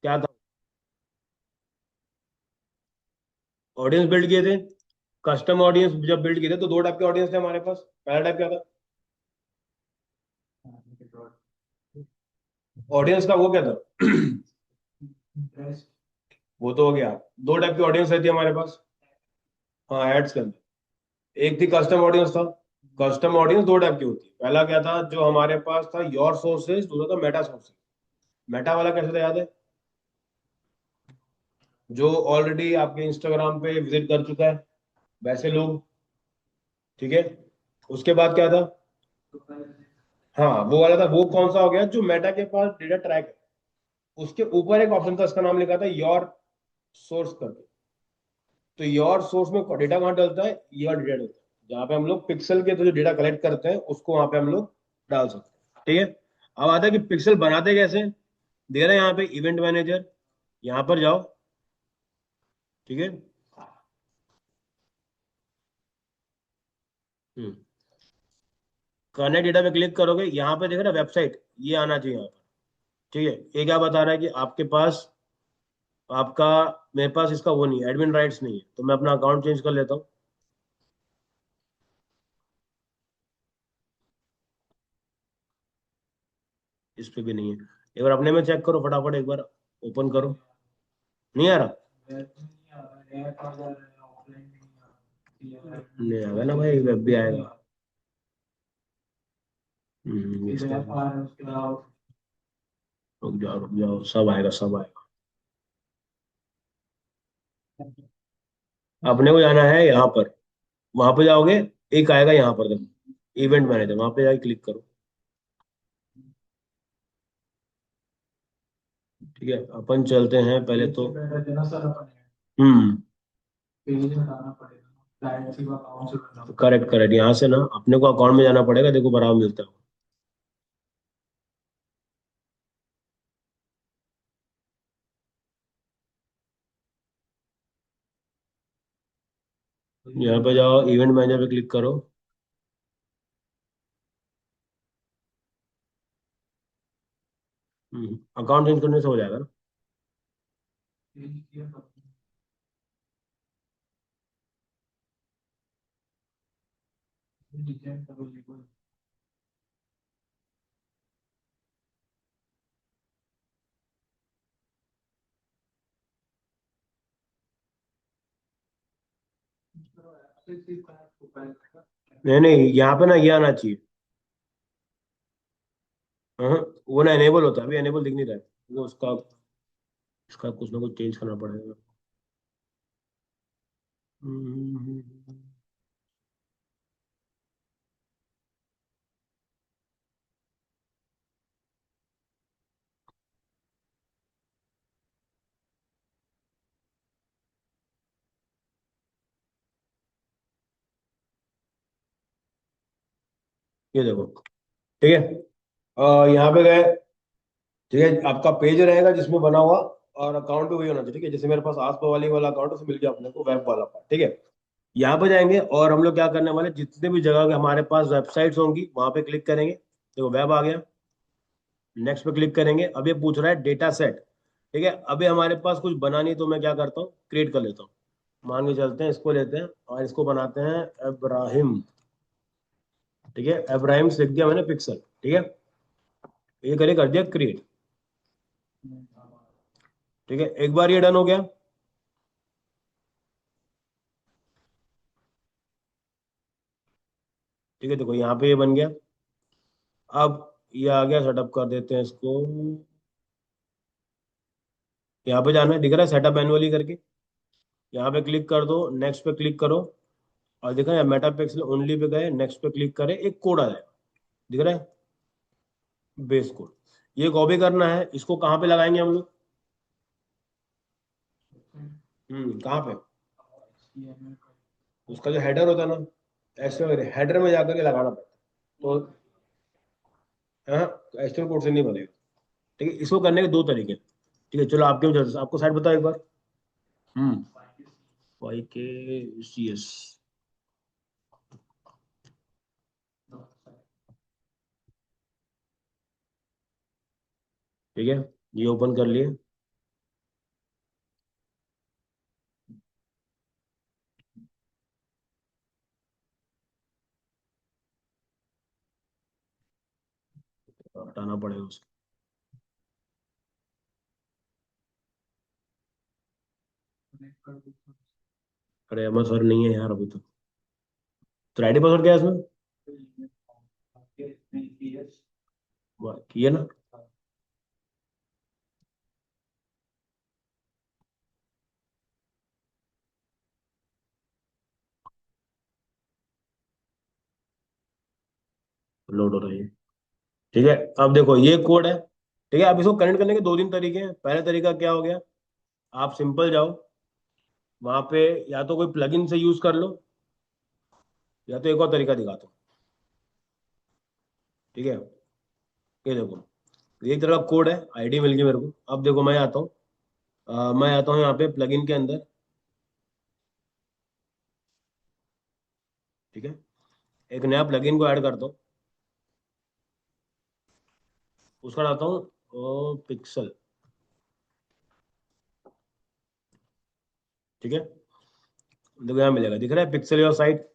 क्या था? Audience build किए थे। कस्टम ऑडियंस जब बिल्ड किए थे तो दो टाइप के ऑडियंस थे हमारे पास। पहला टाइप क्या था? ऑडियंस का वो क्या था? वो तो हो गया। दो टाइप की ऑडियंस रहती है हमारे पास। हाँ, एड्स के अंदर एक थी कस्टम ऑडियंस था। कस्टम ऑडियंस दो टाइप की होती है। पहला क्या था जो हमारे पास था, योर सोर्सेज। दूसरा था मेटा सोर्सेज। मेटा वाला कैसे था, याद है? जो ऑलरेडी आपके इंस्टाग्राम पे विजिट कर चुका है, वैसे लोग। ठीक है। उसके बाद क्या था? हाँ, वो वाला था। वो कौन सा हो गया? जो मेटा के पास डेटा ट्रैक है, उसके ऊपर एक ऑप्शन था, उसका नाम लिखा था योर सोर्स करके। तो योर सोर्स में डेटा कहाँ डलता है? योर डेटा डलता है, जहाँ पे हम लोग पिक्सल के तो जो डेटा कलेक्ट करते हैं उसको वहां पे हम लोग डाल सकते हैं। ठीक है। अब आता है कि पिक्सल बनाते कैसे। दे रहा है यहाँ पे इवेंट मैनेजर। यहाँ पर जाओ। ठीक है। हम्म कनेक्ट डेटा पे क्लिक करोगे, यहाँ पे देख रहे वेबसाइट, ये आना चाहिए यहाँ पर। ठीक है। ये क्या बता रहा है कि आपके पास, आपका, मेरे पास इसका वो नहीं है, एडमिन राइट्स नहीं है, तो मैं अपना अकाउंट चेंज कर लेता हूँ। इस पे भी नहीं है। एक बार अपने में चेक करो फटाफट, एक बार ओपन करो। नहीं आ रहा? नहीं आएगा ना भाई, वेब भी आएगा। इसका रुक जाओ, सब आएगा, सब आएगा। अपने को जाना है यहाँ पर। वहां पे जाओगे, एक आएगा यहाँ पर, देखो इवेंट मैनेजर, वहां पे जाके क्लिक करो। ठीक है, अपन चलते हैं पहले तो। हम्म करेक्ट करेक्ट, यहाँ से ना अपने को अकाउंट में जाना पड़ेगा, देखो बराबर मिलता है। यहाँ पे जाओ, इवेंट मैनेजर पे क्लिक करो। अकाउंट चेंज करने से हो जाएगा ना? नहीं नहीं, यहाँ पे ना ये आना चाहिए। हाँ, वो ना एनेबल होता है, अभी एनेबल दिख नहीं रहा है। वो उसका, इसका कुछ ना कुछ चेंज करना पड़ेगा। हम्म, ये देखो। ठीक है। यहाँ पे गए। ठीक है, आपका पेज रहेगा जिसमें बना हुआ, और अकाउंट भी वही होना चाहिए। ठीक है, जैसे मेरे पास आसपास वाली वाला अकाउंट है, उसे मिल गया अपने को वेब वाला पार्ट। ठीक है। यहाँ पे जाएंगे और हम लोग क्या करने वाले, जितने भी जगह के हमारे पास वेबसाइट्स होंगी वहां पे क्लिक करेंगे। देखो वेब आ गया। नेक्स्ट पे क्लिक करेंगे। अब ये पूछ रहा है डेटा सेट। ठीक है, अभी हमारे पास कुछ बना नहीं, तो मैं क्या करता हूँ, क्रिएट कर लेता हूँ। मान के चलते हैं, इसको लेते हैं और इसको बनाते हैं इब्राहिम। ठीक है, इब्राहिम से लिख दिया मैंने पिक्सल। ठीक है, ये करे कर दिया क्रिएट। ठीक है, एक बार ये डन हो गया। ठीक है, देखो यहाँ पे ये बन गया। अब ये आ गया, सेटअप कर देते हैं इसको। यहाँ पे जाना है, दिख रहा है सेटअप मैनुअली करके। यहाँ पे क्लिक कर दो, नेक्स्ट पे क्लिक करो। और देखा है मेटा पिक्सल ओनली पे गए, नेक्स्ट पे क्लिक करें, एक कोड आ जाएगा। दिख रहा है, बेस कोड। ये कॉपी करना है, इसको कहाँ पे लगाएंगे हम लोग? कहाँ पे? उसका जो हेडर होता है ना, ऐसे हेडर में जाकर के लगाना पड़ता है। तो हाँ, एचटीएमएल कोड से नहीं बनेगा। ठीक है, इसको करने के दो तरीके हैं। ठीक है, चलो आपके वजह से आपको साइड बताओ एक बार। हम्म वाई के सी एस। ठीक है, ये ओपन कर लिए। हटाना पड़ेगा उसको। अरे अमर सर नहीं है यार अभी तो आईडी पासवर्ड क्या है इसमें? किया ना? लोड हो रही है। ठीक है। अब देखो ये कोड है। ठीक है, अब इसको कनेक्ट करने के दो तीन तरीके हैं। पहला तरीका क्या हो गया, आप सिंपल जाओ वहां पे, या तो कोई प्लगइन से यूज कर लो, या तो एक और तरीका दिखाता हूँ। ठीक है, ये देखो, एक तरह का कोड है, आईडी मिल गई मेरे को। अब देखो मैं आता हूँ, मैं आता हूँ यहाँ पे प्लगइन के अंदर। ठीक है, एक नया प्लगइन को ऐड करता हूँ, उसका लाता हूँ पिक्सल। ठीक है, देखो यहाँ मिलेगा, दिख रहा है पिक्सल योर साइट।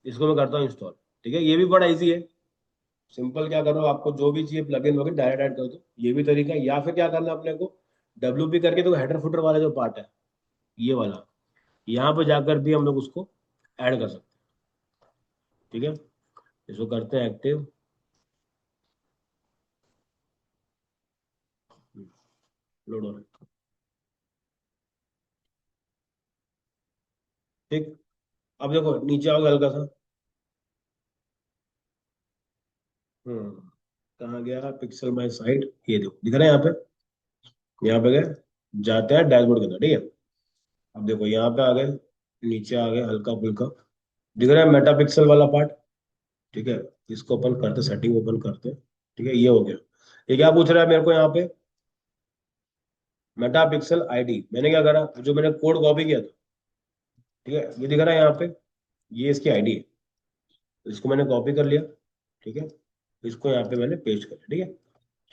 इसको मैं करता हूँ इंस्टॉल। ठीक है, ये भी बड़ा इजी है। सिंपल क्या करो, आपको जो भी चाहिए प्लगइन वगैरह डायरेक्ट ऐड कर दो, ये भी तरीका है। या फिर क्या करना है अपने को, डब्ल्यू पी करके, तो हेडर फुटर वाला जो पार्ट है, ये वाला, यहाँ पे जाकर भी हम लोग उसको ऐड कर सकते हैं। ठीक है, इसको करते हैं एक्टिव। लोड हो रहा है। ठीक, अब देखो नीचे आओगे हल्का सा। हम्म कहाँ गया पिक्सल माय साइट, ये देखो दिख रहा है यहाँ पे। यहाँ पे गए, जाते हैं डैशबोर्ड के अंदर। ठीक है, अब देखो यहाँ पे आ गए, नीचे आ गए हल्का फुल्का, दिख रहा है मेटा पिक्सल वाला पार्ट। ठीक है, इसको ओपन करते, सेटिंग ओपन करते। ठीक है, ये हो गया। ये क्या पूछ रहा है मेरे को यहाँ पे, मेटा पिक्सल आईडी। मैंने क्या करा, जो मैंने कोड कॉपी किया था, ठीक है, ये दिख रहा है यहाँ पे, ये इसकी आईडी है। इसको मैंने कॉपी कर लिया। ठीक है, इसको यहाँ पे मैंने पेस्ट कर लिया। ठीक है,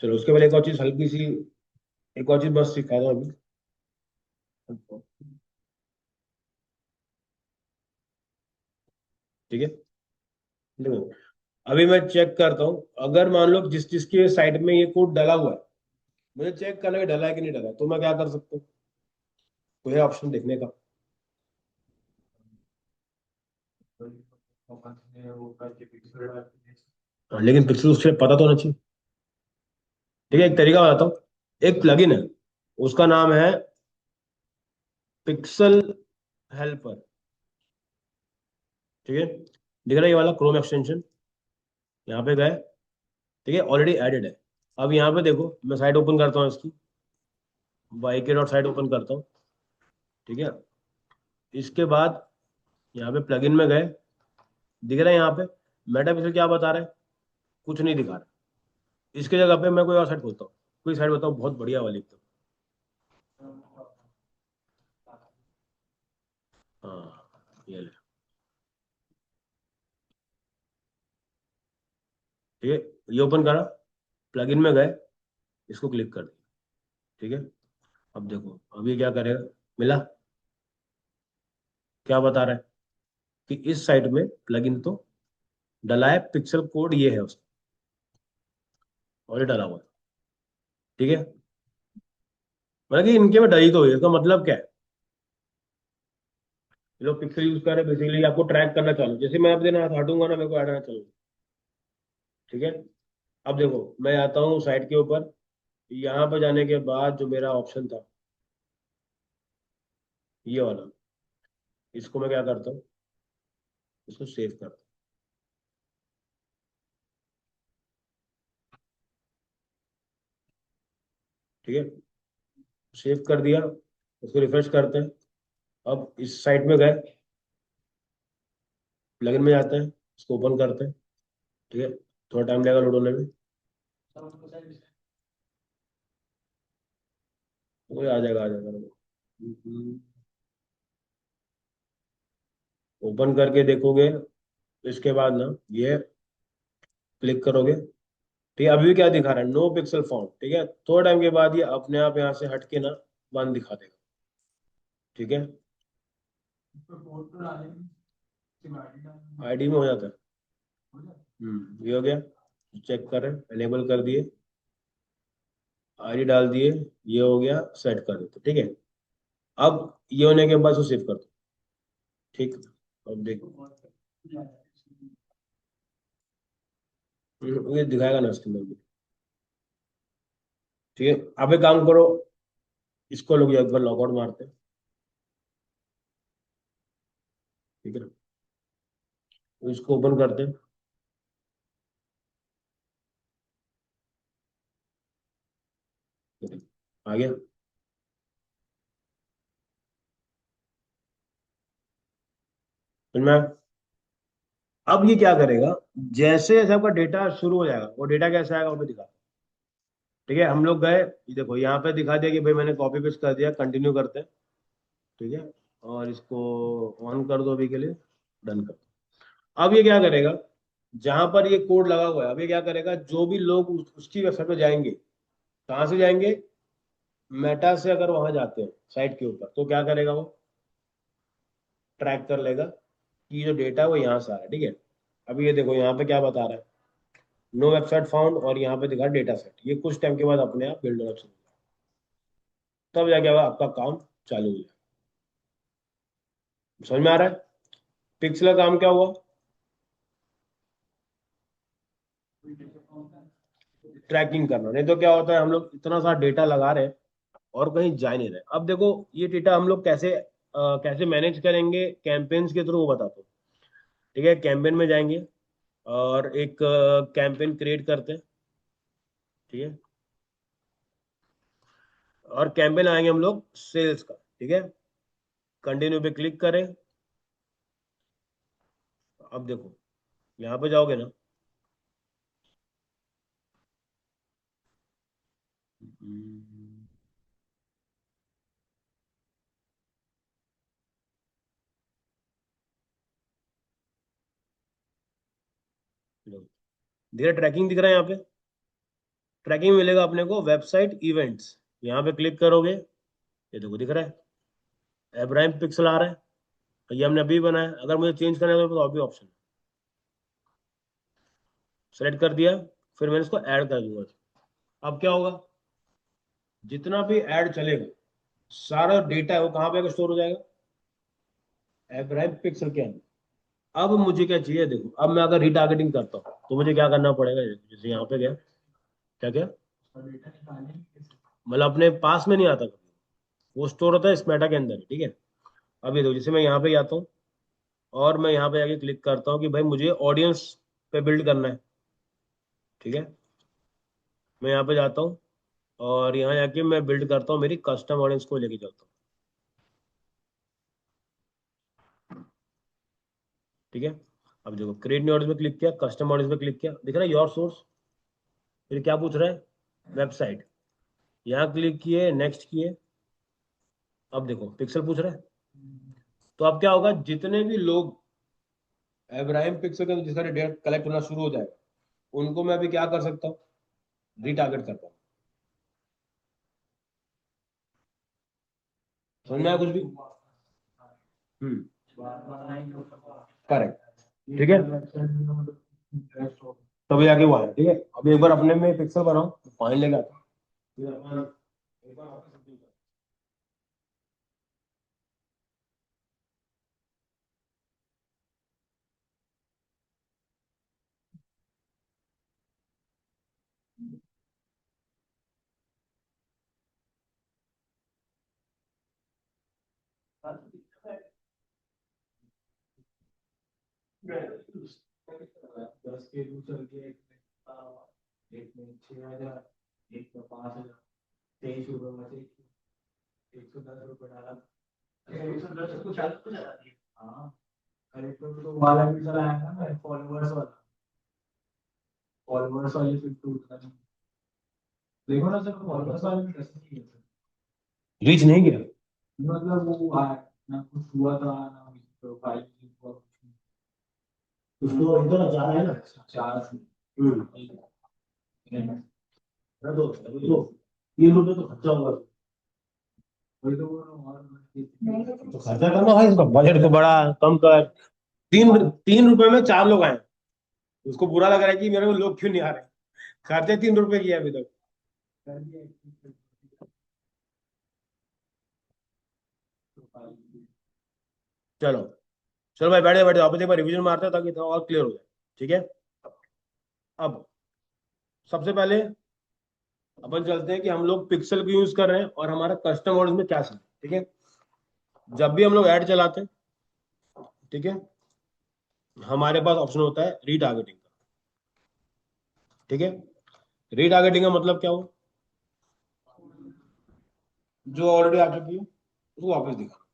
चलो उसके बाद एक और चीज हल्की सी, एक और चीज बस सिखा दो अभी। ठीक है, देखो अभी मैं चेक करता हूँ, अगर मान लो जिस जिसके साइड में ये कोड डला हुआ है, मुझे चेक करना है कि डला है कि नहीं डला, तो मैं क्या कर सकता हूँ, कोई है ऑप्शन देखने का। हाँ, लेकिन पिक्सल उससे पता तो होना चाहिए। ठीक है, एक तरीका बताता हूँ, एक प्लगइन है, उसका नाम है पिक्सल हेल्पर। ठीक है, दिख रहा है ये वाला क्रोम एक्सटेंशन, यहाँ पे गए। ठीक है, ऑलरेडी एडेड है। अब यहाँ पे देखो, मैं साइट ओपन करता हूँ इसकी, वाई के डॉट साइट ओपन करता हूँ। ठीक है, इसके बाद यहाँ पे प्लगइन में गए, दिख रहा है यहाँ पे मेटा पिक्सल क्या बता रहा है, कुछ नहीं दिखा रहा। इसके जगह पे मैं कोई और साइट खोलता हूँ, कोई साइट बताओ बहुत बढ़िया वाली एकदम। हाँ, ये ले। ठीक है, ये ओपन करा, प्लगइन में गए, इसको क्लिक कर दिया। ठीक है, अब देखो अब ये क्या करेगा, मिला, क्या बता रहा है कि इस साइट में प्लगइन तो डला है, पिक्सल कोड ये है उसका, और ये डला हुआ है। ठीक है, मतलब कि इनके में डली तो हुई है, इसका मतलब क्या है, ये लोग पिक्सल यूज कर रहे हैं बेसिकली आपको ट्रैक करना चालू, जैसे मैं अब देना हाथ हटूंगा ना, मेरे को ऐड आना चालू। ठीक है, अब देखो मैं आता हूँ साइट के ऊपर, यहाँ पर जाने के बाद जो मेरा ऑप्शन था, ये वाला, इसको मैं क्या करता हूँ, इसको सेव करता हूँ। ठीक है, सेव कर दिया, उसको रिफ्रेश करते हैं। अब इस साइट में गए, प्लगइन में जाते हैं, इसको ओपन करते हैं। ठीक है, थोड़ा टाइम लगेगा लोड होने में, वो आ जाएगा आ जाएगा। ओपन करके देखोगे, इसके बाद ना ये क्लिक करोगे। ठीक है, अभी क्या दिखा रहा है, नो पिक्सल फाउंड। ठीक है, थोड़ा टाइम के बाद ये अपने आप यहाँ से हट के ना वन दिखा देगा। ठीक है, आईडी में हो जाता है। ये हो गया। चेक करें, एनेबल कर दिए, आईडी डाल दिए, ये हो गया, सेट कर देते, ठीक है। अब ये होने के बाद उसे सेव कर दो, ठीक। अब देखो, ये दिखाएगा ना उसके अंदर भी, ठीक है। अब एक काम करो, इसको लोग एक बार लॉगआउट मारते हैं, ठीक है ना, तो इसको ओपन करते हैं, आ गया। फिर मैं, अब ये क्या करेगा, जैसे जैसे आपका डेटा शुरू हो जाएगा, वो डेटा कैसे आएगा वो भी दिखा, ठीक है। हम लोग गए, ये देखो यहाँ पे दिखा दिया कि भाई मैंने कॉपी पेस्ट कर दिया, कंटिन्यू करते हैं, ठीक है। और इसको ऑन कर दो अभी के लिए, डन कर दो। अब ये क्या करेगा, जहां पर ये कोड लगा हुआ है, अब ये क्या करेगा, जो भी लोग उसकी वेबसाइट पे जाएंगे, कहाँ से जाएंगे, मेटा से अगर वहां जाते हैं साइट के ऊपर, तो क्या करेगा वो, ट्रैक कर लेगा कि जो डेटा है वो यहाँ से आ रहा है, ठीक है। अभी ये देखो यहाँ पे क्या बता रहा है, नो वेबसाइट फाउंड, और यहाँ पे दिखा डेटा सेट, ये कुछ टाइम के बाद अपने आप बिल्ड होना शुरू होगा। तब जाके आपका काम चालू हो जाएगा। समझ में आ रहा है, पिक्सल का काम क्या हुआ, ट्रैकिंग करना। नहीं तो क्या होता है, हम लोग इतना सारा डेटा लगा रहे हैं और कहीं जा ही नहीं रहे। अब देखो ये डेटा हम लोग कैसे कैसे मैनेज करेंगे कैंपेन्स के थ्रू, वो बताता हूँ, ठीक है। कैंपेन में जाएंगे और एक कैंपेन क्रिएट करते हैं, ठीक है। और कैंपेन आएंगे हम लोग सेल्स का, ठीक है। कंटिन्यू पे क्लिक करें। अब देखो यहाँ पे जाओगे ना, धीरे ट्रैकिंग दिख रहा है यहाँ पे, ट्रैकिंग मिलेगा अपने को वेबसाइट इवेंट्स, यहाँ पे क्लिक करोगे, ये देखो दिख रहा है एब्राहिम पिक्सल आ रहा है, ये हमने अभी बनाया। अगर मुझे चेंज करना है तो और भी ऑप्शन, सेलेक्ट कर दिया, फिर मैंने इसको ऐड कर दूंगा। अब क्या होगा, जितना भी ऐड चलेगा, सारा डेटा है वो कहाँ पे स्टोर हो जाएगा, एब्राहिम पिक्सल के अंदर। अब मुझे क्या चाहिए देखो, अब मैं अगर रिटारगेटिंग करता हूँ तो मुझे क्या करना पड़ेगा, जैसे यहाँ पे गया, क्या क्या, मतलब अपने पास में नहीं आता कभी, वो स्टोर होता है इस मेटा के अंदर ही, ठीक है। अब ये देखो, जैसे मैं यहाँ पे आता हूँ और मैं यहाँ पे आके क्लिक करता हूँ कि भाई मुझे ऑडियंस पे बिल्ड करना है, ठीक है। मैं यहाँ पे जाता हूँ और यहाँ जाके मैं बिल्ड करता हूँ, मेरी कस्टम ऑडियंस को लेके चलता हूँ, ठीक है। अब देखो क्रिएट न्यू ऑडियंस में क्लिक किया, कस्टम ऑडियंस में क्लिक किया, दिख रहा है योर सोर्स, फिर क्या पूछ रहा है, वेबसाइट, यहाँ क्लिक किए, नेक्स्ट किए। अब देखो पिक्सल पूछ रहा है, तो अब क्या होगा, जितने भी लोग इब्राहिम पिक्सल के जिस सारे डेट कलेक्ट होना शुरू हो जाएगा, उनको मैं अभी क्या कर सकता हूँ, रिटारगेट कर पाऊँ। समझ में आया कुछ भी, हम्म, करेक्ट, ठीक है। तभी आगे वो आया, ठीक है। अभी एक बार अपने में पिक्सल बनाओ, फाइन लेगा, फिर अपन एक बार वापस update करो। दस के दूसरे के एक में 6,000, एक में 5,000, 23 रुपये में से 110 रुपये डाला। अच्छा 110 कुछ कुछ हाँ, अरे तो वाला भी चला है ना, फॉलोवर्स वाला, फॉलोवर्स वाली फिर टू देखो ना सर, फॉलोवर्स वाले में कैसे नहीं है, रीच नहीं गया, मतलब वो ना कुछ हुआ था ना, प्रोफाइल हुआ कुछ, उसको इधर जा रहा है ना, चार, तो 3 रुपये तो खर्चा होगा, वही तो बोल रहा हूँ, तो खर्चा करना भाई, इसका बजट तो बड़ा कम कर। 3 3 रुपए में 4 लोग आए, उसको बुरा लग रहा है कि मेरे को लोग क्यों नहीं आ रहे। खर्चे 3 रुपए किया अभी तक। चलो, चलो भाई बैठे बैठे वापस एक बार रिवीजन मारते हैं ताकि थोड़ा और क्लियर हो जाए। ठीक है। अब सबसे पहले अपन चलते हैं कि हम लोग पिक्सल को यूज कर रहे हैं और हमारा कस्टम ऑडियंस में क्या सीन है। ठीक है। जब भी हम लोग ऐड चलाते हैं, ठीक है, हमारे पास ऑप्शन होता है रीटारगेटिंग का। ठीक है। रीटारगेटिंग का मतलब क्या हुआ? जो ऑलरेडी आ चुकी है उसको वापस दिखा।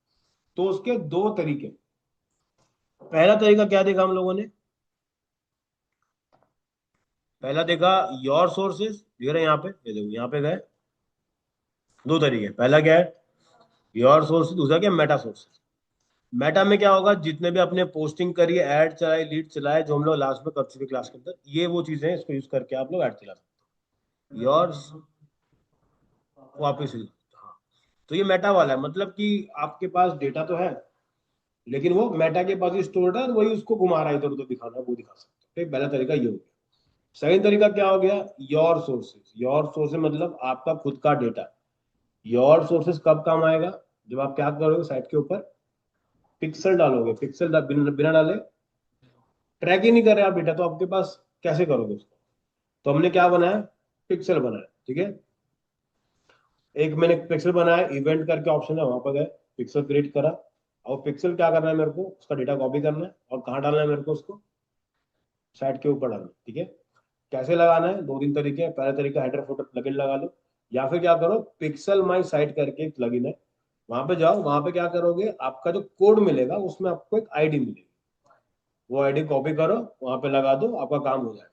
तो उसके दो तरीके। पहला तरीका क्या देखा हम लोगों ने? पहला देखा योर सोर्सेज, ये रहे यहाँ पे, ये देखो यहाँ पे गए। दो तरीके, पहला क्या है योर सोर्सेज, दूसरा क्या मेटा सोर्सेज। मेटा में क्या होगा, जितने भी अपने पोस्टिंग करिए, ऐड चलाए, लीड चलाए, जो हम लोग लास्ट में कर चुके क्लास के अंदर, ये वो चीजें हैं, इसको यूज करके आप लोग ऐड चला सकते हो। योर वापिस हाँ। तो ये मेटा वाला है, मतलब कि आपके पास डेटा तो है, लेकिन वो मेटा के पास ही स्टोर्ड है और वही उसको घुमा रहा है, इधर उधर दिखाना है, वो दिखा सकते हो। ठीक, पहला तरीका ये हो गया। सेकंड तरीका क्या हो गया? Your sources. योर सोर्सेज मतलब आपका खुद का डेटा। योर सोर्सेज कब काम आएगा? जब आप क्या करोगे, साइट के ऊपर पिक्सल डालोगे। पिक्सल बिना डाले ट्रैक ही नहीं कर रहे आप डेटा, तो आपके पास कैसे करोगे उसको? तो हमने क्या बनाया, पिक्सल बनाया। ठीक है। एक मैंने पिक्सल बनाया, इवेंट करके ऑप्शन है, वहां पर गए, पिक्सल क्रिएट करा। और पिक्सल क्या करना है मेरे को, उसका डेटा कॉपी करना है और कहाँ डालना है मेरे को उसको, साइट के ऊपर डालना है। ठीक है। कैसे लगाना है? दो तीन तरीके हैं। पहला तरीका हेडर फुटर प्लगइन लगा लो, या फिर क्या करो, पिक्सल माई साइट करके एक प्लगइन है, वहां पे जाओ। वहां पे क्या करोगे, आपका जो कोड मिलेगा उसमें आपको एक आईडी मिलेगी, वो आईडी कॉपी करो, वहां पे लगा दो, आपका काम हो जाएगा।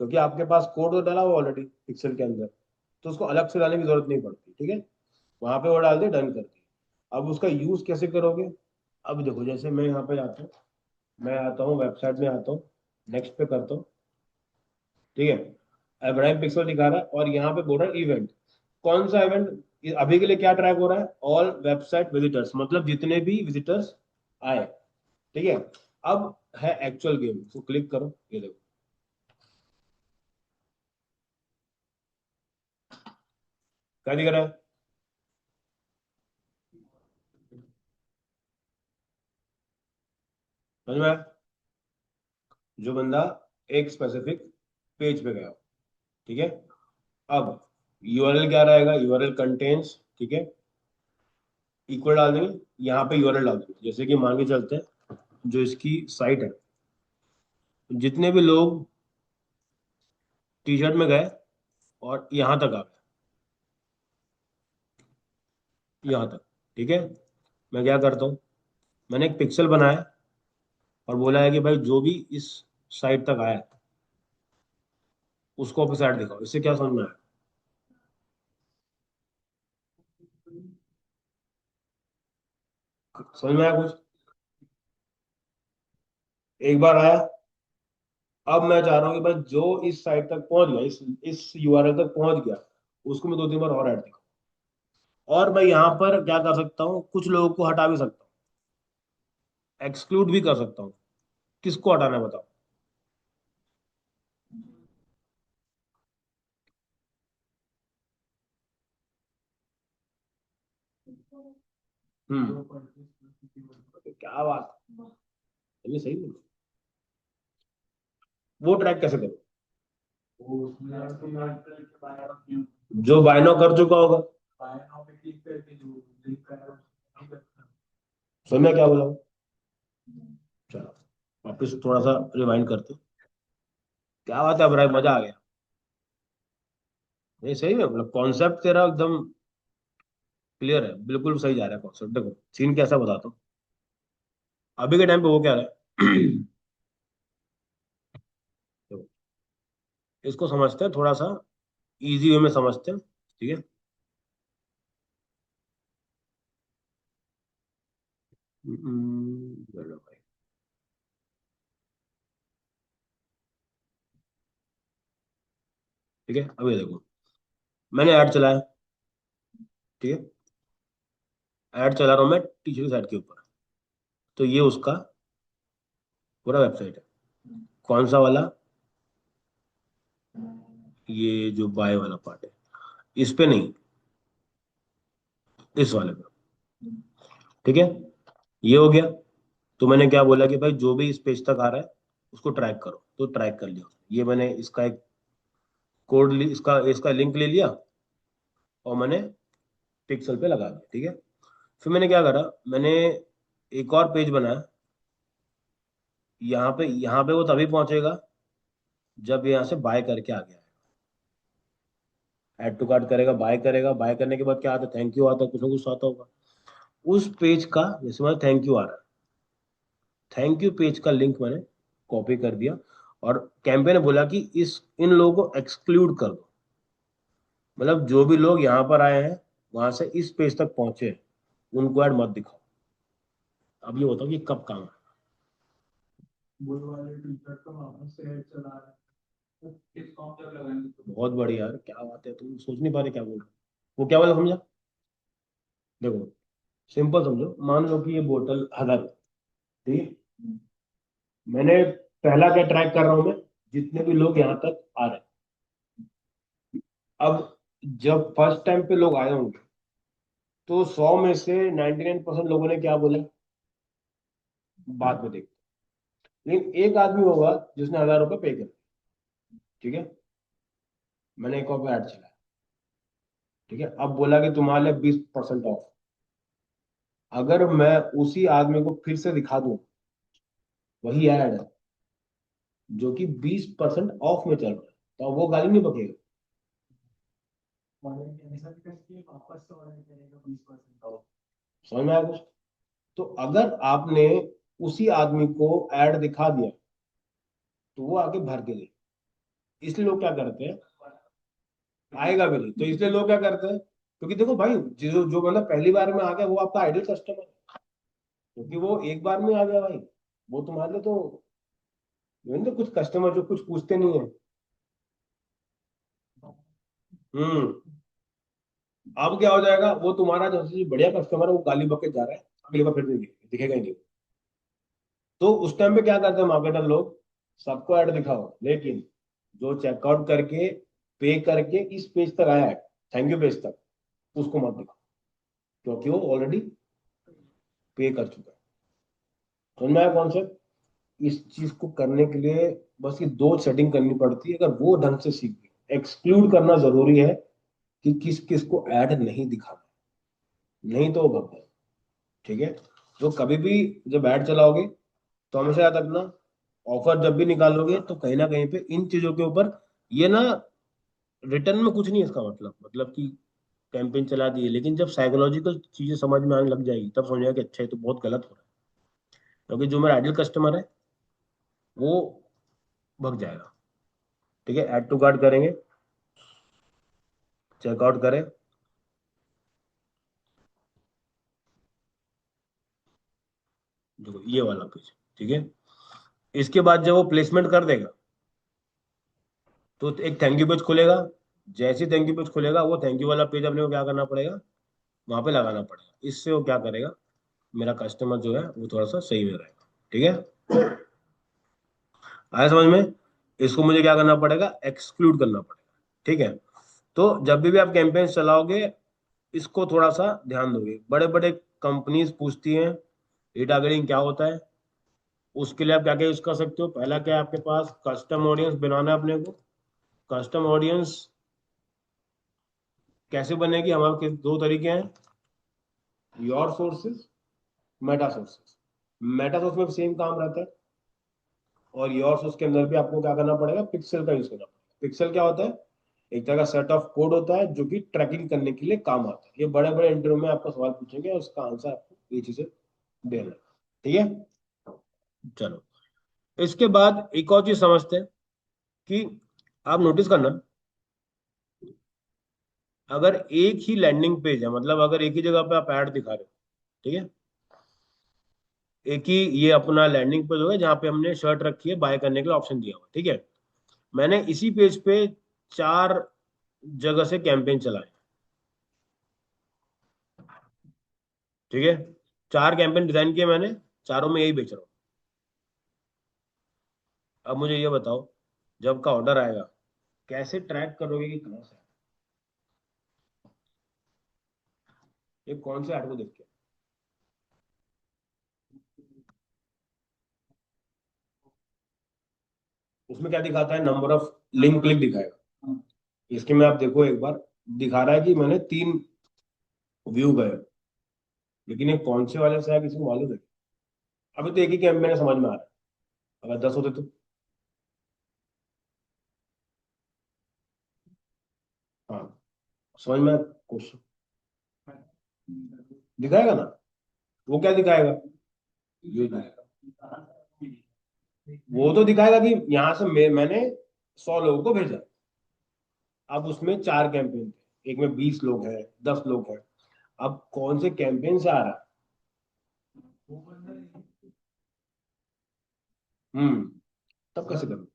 क्योंकि आपके पास कोड तो डाला हुआ ऑलरेडी पिक्सल के अंदर, तो उसको अलग से डालने की जरूरत नहीं पड़ती। ठीक है। वहां पे वो डाल दिया, डन कर दिया। अब उसका यूज कैसे करोगे? अब देखो, जैसे मैं यहाँ पे जाता हूँ, मैं आता हूँ वेबसाइट में आता हूँ, नेक्स्ट पे करता हूँ। ठीक है। इब्राहिम पिक्सल दिखा रहा है और यहाँ पे बोल रहा है इवेंट। कौन सा इवेंट अभी के लिए क्या ट्रैक हो रहा है? ऑल वेबसाइट विजिटर्स, मतलब जितने भी विजिटर्स आए। ठीक है। अब है एक्चुअल गेम, तो क्लिक करो, ये देखो क्या दिख रहा है। समझ में आया? जो बंदा एक स्पेसिफिक पेज पे गया। ठीक है। अब यूआरएल क्या रहेगा? यूआरएल कंटेन्स, ठीक है, इक्वल डाल देंगे, यहाँ पे यूआरएल डाल देंगे। जैसे कि मान के चलते हैं, जो इसकी साइट है, जितने भी लोग टी शर्ट में गए और यहाँ तक आ गए, यहाँ तक। ठीक है। मैं क्या करता हूँ, मैंने एक पिक्सल बनाया और बोला है कि भाई जो भी इस साइट तक आया उसको अपनी साइड दिखाओ। इससे क्या समझ में आया? समझ में आया कुछ? एक बार आया। अब मैं चाह रहा हूँ कि भाई जो इस साइट तक पहुंच गया, इस यूआरएल तक पहुंच गया, उसको मैं दो तीन बार और ऐड दिखाऊं। और मैं यहाँ पर क्या कर सकता हूँ, कुछ लोगों को हटा भी सकता हूँ, एक्सक्लूड भी कर सकता हूँ। किसको हटाना है बताओ? क्या बात, ये सही है। वो ट्रैक कैसे करो? जो बायनो कर चुका होगा। समझ क्या बोला हूँ? चलो वापिस थोड़ा सा रिवाइंड करते हैं। क्या बात है भाई, मजा आ गया। नहीं सही है, मतलब कॉन्सेप्ट तेरा एकदम क्लियर है, बिल्कुल सही जा रहा है कॉन्सेप्ट। देखो सीन कैसा बताता हूँ। अभी के टाइम पे वो क्या रहा है देखो, इसको समझते हैं थोड़ा सा, इजी वे में समझते हैं। ठीक है। चलो भाई। ठीक है। अब ये देखो, मैंने ऐड चलाया। ठीक है। ऐड चला रहा हूँ मैं टीचर की साइट के ऊपर। तो ये उसका पूरा वेबसाइट है। कौन सा वाला? ये जो बाय वाला पार्ट है, इस पे नहीं, इस वाले पे। ठीक है, ये हो गया। तो मैंने क्या बोला कि भाई जो भी इस पेज तक आ रहा है उसको ट्रैक करो, तो ट्रैक कर लिया। ये मैंने इसका एक कोड इसका इसका लिंक ले लिया और मैंने पिक्सल पे लगा दिया। ठीक है, फिर मैंने क्या करा, मैंने एक और पेज बनाया। यहाँ पे वो तभी पहुंचेगा जब यहाँ से बाय करके आ गया। ऐड टू कार्ट करेगा, बाय करेगा, बाय करने के बाद क्या आता है, थैंक यू आता है, कुछ ना कुछ आता होगा उस पेज का। जैसे मैं थैंक यू आ रहा है, थैंक यू पेज का लिंक मैंने कॉपी कर दिया। और कैंपे ने बोला कि इस इन लोगों को एक्सक्लूड कर दो, मतलब जो भी लोग यहाँ पर आए हैं वहां से इस पेज तक पहुंचे उनको ऐड मत दिखाओ। अब ये बताओ कि कब काम है। वो वाले टीचर का वापस से ऐड चला रहा है, किस कॉम तक लगाएंगे? बहुत बढ़िया यार, क्या बात है, तुम सोच नहीं पा रहे क्या बोल रहे हो। वो क्या बोला समझा? देखो, सिंपल समझो, मान लो कि ये बोतल 1000, ठीक है। मैंने पहला क्या ट्रैक कर रहा हूं मैं, जितने भी लोग यहाँ तक आ रहे हैं। अब जब फर्स्ट टाइम पे लोग आए होंगे तो 100 में से 99% लोगों ने क्या बोला, बाद में देखते। लेकिन एक आदमी होगा जिसने 1000 रुपये पे कर, ठीक है, मैंने एक और ऐड चलाया, ठीक है, अब बोला कि तुम्हारे लिए 20% ऑफ। अगर मैं उसी आदमी को फिर से दिखा दूं, वही ऐड है जो कि 20% ऑफ में चल रहा है, तो वो गाली नहीं बकेगा। समझ में आया कुछ? तो अगर आपने उसी आदमी को ऐड दिखा दिया तो वो आगे भर के दे, इसलिए लोग क्या करते हैं, आएगा भी नहीं, तो इसलिए लोग क्या करते हैं, क्योंकि देखो भाई, जो जो बंदा पहली बार में आ गया वो आपका आइडियल कस्टमर है, क्योंकि वो एक बार में आ गया भाई। वो तुम्हारे लिए तो, तो कुछ कस्टमर जो कुछ पूछते नहीं है। हम्म। अब क्या हो जाएगा, वो तुम्हारा जो सबसे बढ़िया कस्टमर है वो गाली बके जा रहा है, अगली बार फिर नहीं दिखेगा ही नहीं। तो उस टाइम पे क्या करते हैं मार्केटर लोग, सबको ऐड दिखाओ, लेकिन जो चेकआउट करके पे करके इस पेज तक आया है, थैंक यू पेज तक, उसको मत दिखाओ, क्योंकि वो ऑलरेडी पे कर चुका है। समझ में आया कॉन्सेप्ट? इस चीज को करने के लिए बस ये दो सेटिंग करनी पड़ती है, अगर वो ढंग से सीख गए। एक्सक्लूड करना जरूरी है कि किस किस को ऐड नहीं दिखाना, नहीं तो वो भग जाए। ठीक है, तो कभी भी जब ऐड चलाओगे तो हमेशा याद रखना, ऑफर जब भी निकालोगे तो कहीं ना कहीं पे इन चीजों के ऊपर, ये ना रिटर्न में कुछ नहीं है इसका मतलब कि कैंपेन चला दिए, लेकिन जब साइकोलॉजिकल चीजें समझ में आने लग जाएगी तब समझेगा कि अच्छा ये तो बहुत गलत हो रहा है, क्योंकि जो मेरा आइडियल कस्टमर है वो भग जाएगा। ठीक है, ऐड टू कार्ट करेंगे, चेकआउट करें, देखो ये वाला पेज, ठीक है। इसके बाद जब वो प्लेसमेंट कर देगा तो एक थैंक यू पेज खुलेगा। जैसे ही थैंक यू पेज खुलेगा वो थैंक यू वाला पेज अपने को क्या करना पड़ेगा, वहां पे लगाना पड़ेगा। इससे वो क्या करेगा, मेरा कस्टमर जो है वो थोड़ा सा सही में रहेगा। ठीक है, आया समझ में? इसको मुझे क्या करना पड़ेगा, एक्सक्लूड करना पड़ेगा। ठीक है, तो जब भी आप कैंपेन चलाओगे इसको थोड़ा सा ध्यान दोगे। बड़े बड़े कंपनीज पूछती हैं रिटारगेटिंग क्या होता है, उसके लिए आप क्या क्या यूज कर सकते हो। पहला क्या है, आपके पास कस्टम ऑडियंस बनाना है अपने को। कस्टम ऑडियंस कैसे बनेगी, हमारे के दो तरीके हैं, your sources, Meta sources. Meta source में सेम काम रहता है, और योर सोर्स के अंदर भी आपको क्या करना पड़ेगा, पिक्सल का यूज करना पड़ेगा। पिक्सल क्या होता है, एक तरह का सेट ऑफ कोड होता है जो कि ट्रैकिंग करने के लिए काम आता है। ये बड़े बड़े इंटरव्यू में आपका सवाल पूछेंगे और उसका आंसर आपको ये चीजें देना है। ठीक है, चलो इसके बाद एक और चीज समझते हैं कि आप नोटिस करना, अगर एक ही लैंडिंग पेज है, मतलब अगर एक ही जगह पे आप ऐड दिखा रहे हो, ठीक है, एक ही ये अपना लैंडिंग पेज होगा जहाँ पे हमने शर्ट रखी है, बाय करने के लिए ऑप्शन दिया हुआ, ठीक है। मैंने इसी पेज पे 4 जगह से कैंपेन चलाए, ठीक है, 4 कैंपेन डिजाइन किए मैंने, चारों में यही बेच रहा हूँ। अब मुझे ये बताओ, जब का ऑर्डर आएगा कैसे ट्रैक करोगे कि कहाँ से? ये कौन से ऐड को देख के? उसमें क्या दिखाता है? नंबर ऑफ लिंक क्लिक दिखाएगा। इसके में आप देखो एक बार, दिखा रहा है कि मैंने 3 व्यू गए, लेकिन ये कौन से वाले से है किसी को मालूम है? अभी तो एक ही कैंप में समझ में आ रहा है, अगर 10 होते तो। हाँ, समझ में क्वेश्चन दिखाएगा ना? वो क्या दिखाएगा? ये वो तो दिखाएगा कि यहाँ से मैंने 100 लोगों को भेजा। अब उसमें 4 कैंपेन थे, एक में 20 लोग हैं, 10 लोग हैं। अब कौन से कैंपेन से आ रहा है? तब कैसे करूँ?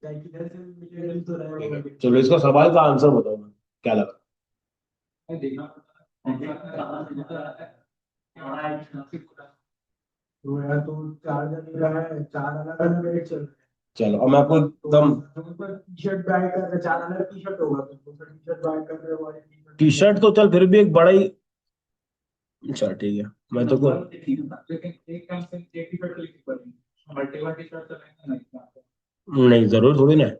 ठीक है, चलो इसका सवाल का आंसर बताओ मैं, क्या लगा? तो यार तो 4 जने का है, 4 अलग अलग रेट चल रहे हैं। चलो अब मैं आपको एकदम, टी शर्ट बाय कर रहे, 4 अलग टी शर्ट होगा, तो टी शर्ट बाय कर रहे हो, टी शर्ट तो चल फिर भी एक बड़ा ही। अच्छा ठीक है, मैं तो को नहीं, जरूर थोड़ी ना है।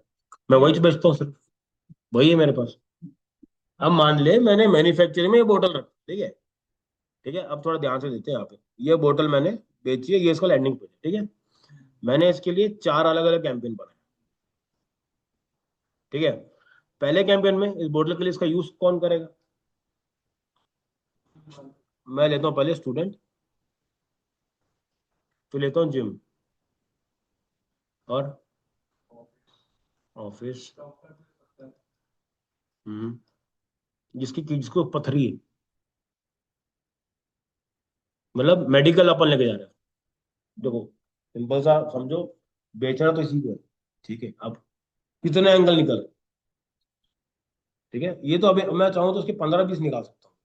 मैं वही बेचता हूँ सिर्फ, वही है मेरे पास। अब मान ले मैंने मैन्युफैक्चरिंग में ये बोतल रखी, ठीक है। ठीक है, अब थोड़ा ध्यान से देते हैं यहाँ पे। ये बोतल मैंने बेची है, ये इसका लैंडिंग पेज है, ठीक है। मैंने इसके लिए 4 अलग अलग कैंपेन बनाए, ठीक है। पहले कैंपेन में इस बोतल के लिए इसका यूज कौन करेगा? मैं लेता हूँ पहले स्टूडेंट, फिर लेता हूँ जिम, और ऑफिस। हम्म जिसको पथरी है, मतलब मेडिकल अपन लेके जा रहे हैं। देखो, सिंपल सा समझो, बेचना तो इसी को है, ठीक है। अब कितने एंगल निकल, ठीक है। ये तो अभी मैं चाहूँ तो उसके 15-20 निकाल सकता हूँ,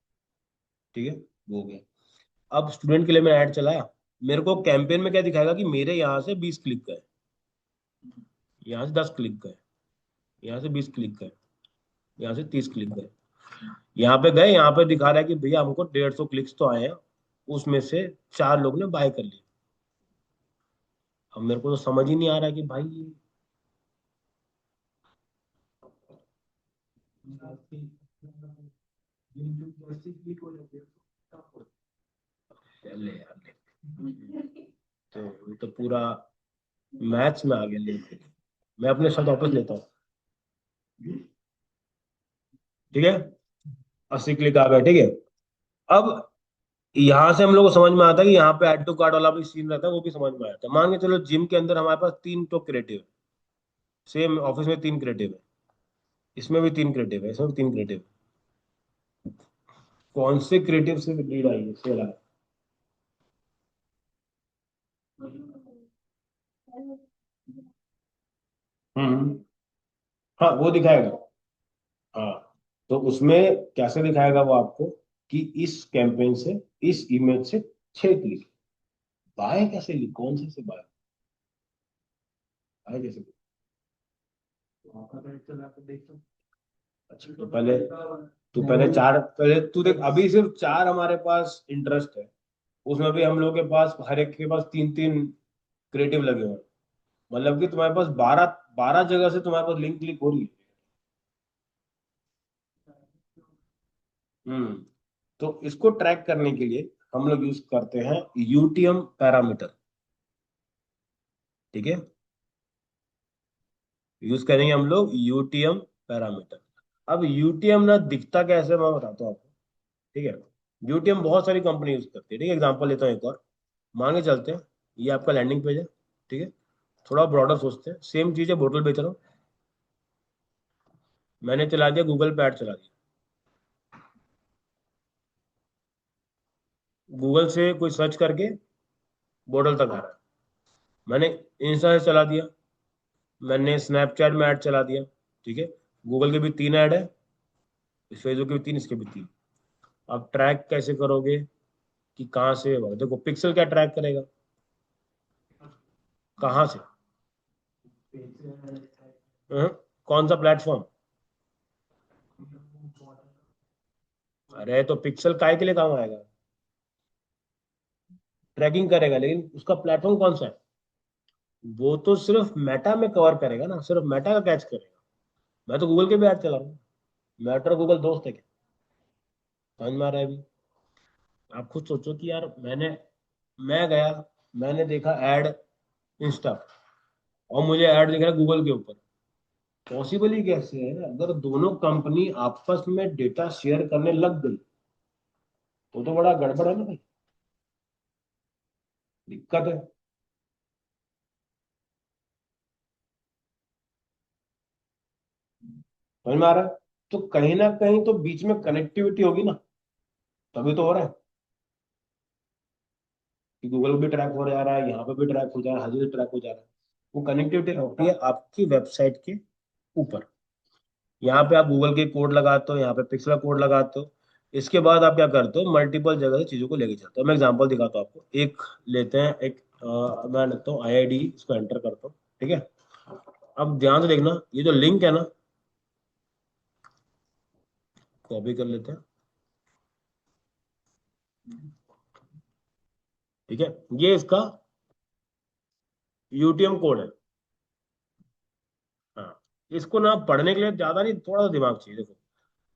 ठीक है। वो हो गया। अब स्टूडेंट के लिए मैं ऐड चलाया, मेरे को कैंपेन में क्या दिखाएगा कि मेरे यहाँ से 20 क्लिक गए, यहाँ से 10 क्लिक गए, यहाँ से 20 क्लिक गए, यहाँ से 30 क्लिक गए। यहाँ पे गए, यहाँ पे दिखा रहा है कि भैया हमको 150 क्लिक्स तो आए हैं, उसमें से 4 लोग ने बाय कर लिया। अब मेरे को तो समझ ही नहीं आ रहा कि भाई, ले यार ले, तो ये तो पूरा मैथ्स में आ गया ले। मैं अपने शब्द वापस लेता हूँ, ठीक है। 80 क्लिक आ गए, ठीक है। अब यहाँ से हम लोग को समझ में आता है कि यहाँ पे एड टू कार्ट वाला भी सीन रहता है, वो भी समझ में आता है। मान के चलो जिम के अंदर हमारे पास 3 तो क्रिएटिव है, सेम ऑफिस में 3 क्रिएटिव है, इसमें भी 3 क्रिएटिव है, इसमें भी 3 क्रिएटिव। कौन से क्रिएटिव से लीड आई है सेल आया? हम्म हाँ, वो दिखाएगा। हाँ, तो उसमें कैसे दिखाएगा वो आपको कि इस कैंपेन से, इस इमेज से 6 क्लिक, बाय कैसे ली, कौन से बाय, बाय कैसे ली? अच्छा, तो पहले 4, पहले तू देख, अभी सिर्फ 4 हमारे पास इंटरेस्ट है, उसमें भी हम लोग के पास हर एक के पास 3-3 क्रिएटिव लगे हुए हैं। मतलब कि तुम्हारे पास 12 जगह से तुम्हारे पास लिंक क्लिक हो रही है। हम्म तो इसको ट्रैक करने के लिए हम लोग यूज करते हैं यूटीएम पैरामीटर, ठीक है। यूज करेंगे हम लोग यूटीएम पैरामीटर। अब यूटीएम ना दिखता कैसे, मैं बताता हूँ आपको, ठीक है। यूटीएम बहुत सारी कंपनी यूज करती है, ठीक है। एग्जांपल लेता हूँ एक और, मान के चलते हैं ये आपका लैंडिंग पेज है, ठीक है। थोड़ा ब्रॉडर सोचते हैं, सेम चीज है, बोतल बेच रहा हूँ, मैंने चला दिया गूगल पे, ऐड चला दिया, गूगल से कोई सर्च करके बोतल तक आ रहा है। मैंने इंस्टा से चला दिया, मैंने स्नैपचैट में ऐड चला दिया, ठीक है। गूगल के भी 3 ऐड है, इस फेसबुक के भी 3, इसके भी 3। अब ट्रैक कैसे करोगे कि कहाँ से देखो, पिक्सल क्या ट्रैक करेगा, कहाँ से? हाँ? कौन सा प्लेटफॉर्म? अरे तो पिक्सल काय के लिए काम आएगा? ट्रैकिंग करेगा, लेकिन उसका प्लेटफॉर्म कौन सा है? वो तो सिर्फ मेटा में कवर करेगा ना, सिर्फ मेटा का कैच करेगा। मैं तो गूगल के भी ऐड चला रहा हूँ। मेटा और गूगल दोस्त है क्या? समझ में आ रहा है अभी? आप खुद सोचो कि यार मैं गया, मैंने देखा ऐड इंस्टा, और मुझे ऐड दिख रहा है गूगल के ऊपर। पॉसिबल ही कैसे है? अगर दोनों कंपनी आपस में डेटा शेयर करने लग गई तो बड़ा गड़बड़ है ना भाई, दिक्कत है। समझ में आ रहा है? तो कहीं ना कहीं तो बीच में कनेक्टिविटी होगी ना, तभी तो हो रहा है कि गूगल भी ट्रैक हो जा रहा है, यहाँ पे भी ट्रैक हो जा रहा है, हर जगह ट्रैक हो जा रहा है। वो कनेक्टिविटी होती है आपकी वेबसाइट के ऊपर। यहाँ पे आप गूगल के कोड लगाते हो, यहाँ पे पिक्सल कोड लगाते हो। इसके बाद आप क्या करते हो, मल्टीपल जगह से चीजों को लेके चलते हो। मैं एग्जांपल दिखाता हूँ आपको। एक लेते हैं, मैं लेता हूँ आईआईडी, इसको एंटर करता हूँ। ठीक है? अब ध्यान से देखना, ये जो लिंक है ना, कॉपी कर लेते हैं। ठीक है? ये इसका यूटीएम कोड है। हाँ, इसको ना पढ़ने के लिए ज्यादा नहीं, थोड़ा सा दिमाग चाहिए। देखो,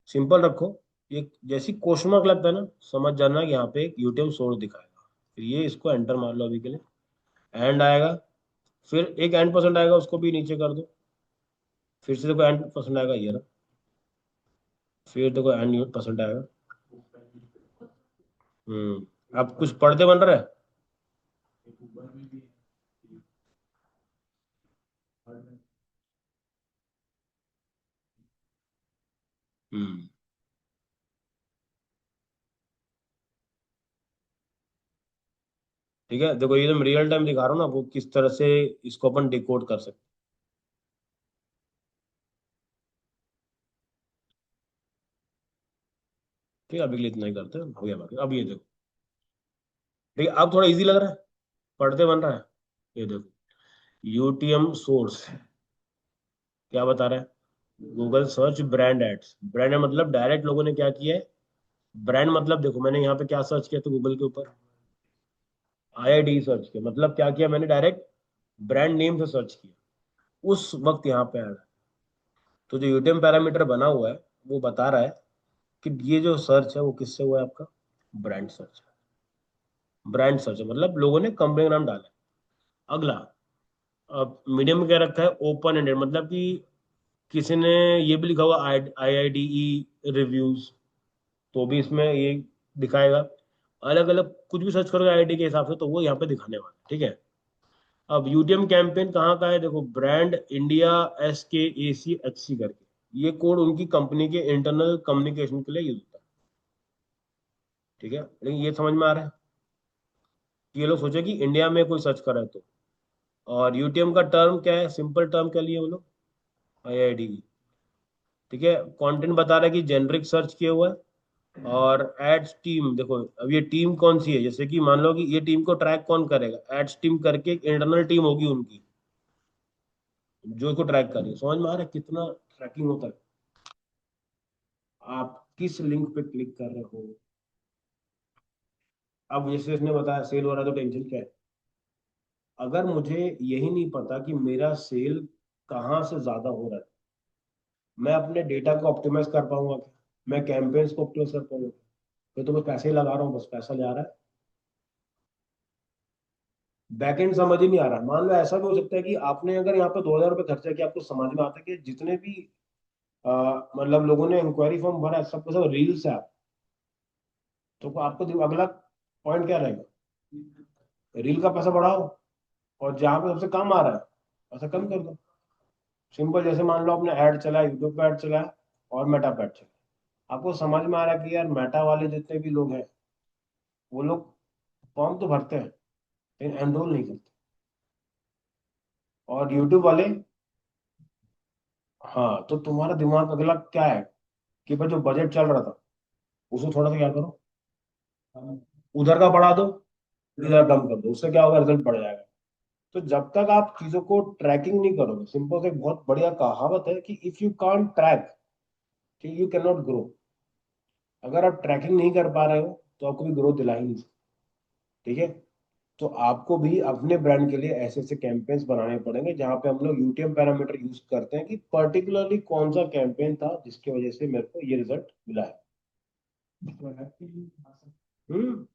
सिंपल रखो। ये जैसी क्वेश्चन मार्क लगता है ना, समझ जाना कि यहाँ पे एक यूटीएम सोर्स दिखाएगा। फिर ये इसको एंटर मार लो अभी के लिए। एंड आएगा, फिर एक एंड परसेंट आएगा, उसको भी नीचे कर दो। फिर से देखो एंड परसेंट आएगा, ये रहा। फिर देखो एंड परसेंट आएगा। अब कुछ पढ़ते बन रहा है। हम्म। ठीक है, देखो ये तो मैं रियल टाइम दिखा रहा हूँ ना, वो किस तरह से इसको अपन डिकोड कर सकते हैं। ठीक है, अभी के लिए इतना ही करते हैं, हो गया बाकी। अब ये देखो, ठीक है, अब थोड़ा इजी लग रहा है, पढ़ते बन रहा है। ये देखो, यूटीएम सोर्स क्या बता रहा है? Google search brand ads. Brand मतलब डायरेक्ट लोगों ने क्या किया है, ब्रांड मतलब देखो, मैंने यहाँ पे क्या सर्च किया, तो गूगल के ऊपर आईआईडी सर्च किया, मतलब क्या किया मैंने, डायरेक्ट ब्रांड नेम से सर्च किया। उस वक्त यहाँ पे ऐड। तो जो यूटीएम पैरामीटर बना हुआ है, वो बता रहा है कि ये जो सर्च है वो किससे हुआ है आपका, ब्रांड सर्च। ब्रांड सर्च मतलब लोगों ने कंपनी का नाम डाला है। अगला, अब मीडियम में क्या रखा है, ओपन एंडेड, मतलब कि किसी ने ये भी लिखा हुआ आईआईडीई रिव्यूज, तो भी इसमें ये दिखाएगा। अलग अलग कुछ भी सर्च करोगे आईआईडी के हिसाब से, तो वो यहाँ पे दिखाने वाला है। ठीक है? अब यूटीएम कैंपेन कहाँ का है, देखो, ब्रांड इंडिया SKACHC करके, ये कोड उनकी कंपनी के इंटरनल कम्युनिकेशन के लिए यूज होता है। ठीक है, लेकिन ये समझ में आ रहा है कि ये लोग सोचे कि इंडिया में कोई सर्च कर रहा है तो। और यूटीएम का टर्म क्या है, सिंपल टर्म क्या लिए वो लोग, आईआईडी। ठीक है, कंटेंट बता रहा है कि जेनरिक सर्च किया हुआ है। और एड्स टीम, देखो अब ये टीम कौन सी है, जैसे कि मान लो कि ये टीम को ट्रैक कौन करेगा, एड्स टीम करके एक इंटरनल टीम होगी उनकी, जो इसको ट्रैक कर रही है। समझ में आ रहा है कितना ट्रैकिंग होता है? आप किस लिंक पे क्लिक कर रहे हो? अब जैसे इसने बताया सेल हो रहा है, तो टेंशन क्या है? अगर मुझे यही नहीं पता कि मेरा सेल कहाँ से ज्यादा हो रहा है, मैं अपने डेटा को ऑप्टिमाइज कर पाऊंगा क्या? मैं कैंपेन्स को ऑप्टिमाइज कर पाऊंगा? मैं तो बस पैसे ही लगा रहा हूँ, बस पैसा ले आ रहा है। बैकएंड समझ ही नहीं आ रहा। मान लो ऐसा भी हो सकता है कि आपने अगर यहाँ पे 2,000 रुपये खर्चा किया, आपको समझ में आता है कि जितने भी मतलब लोगों ने इंक्वायरी फॉर्म भरा है, सबके सब रील्स है आप, तो आपको अगला पॉइंट क्या रहेगा, रील का पैसा बढ़ाओ, और जहाँ पे सबसे कम आ रहा है पैसा कम कर दो। सिंपल, जैसे मान लो आपने ऐड चलाया, यूट्यूब पे ऐड चलाया और मेटा पे ऐड चलाया, आपको समझ में आ रहा है कि यार मेटा वाले जितने भी लोग हैं, वो लोग फॉर्म तो भरते हैं लेकिन एनरोल नहीं करते। और यूट्यूब वाले, हाँ, तो तुम्हारा दिमाग अगला क्या है कि भाई जो बजट चल रहा था उसको थोड़ा सा क्या करो, उधर का बढ़ा दो, इधर कम कर दो, उससे क्या होगा, रिजल्ट बढ़ जाएगा। तो जब तक आप चीजों को ट्रैकिंग नहीं करोगे, सिंपल से एक बहुत बढ़िया कहावत है कि if you can't track you can not grow. अगर आप ट्रैकिंग नहीं कर पा रहे हो तो आपको भी ग्रोथ दिला ही नहीं सकते। ठीक है। तो आपको भी अपने ब्रांड के लिए ऐसे ऐसे कैंपेन्स बनाने पड़ेंगे जहां पे हम लोग यूटीएम पैरामीटर यूज करते हैं कि पर्टिकुलरली कौन सा कैंपेन था जिसकी वजह से मेरे को ये रिजल्ट मिला है। हम्म।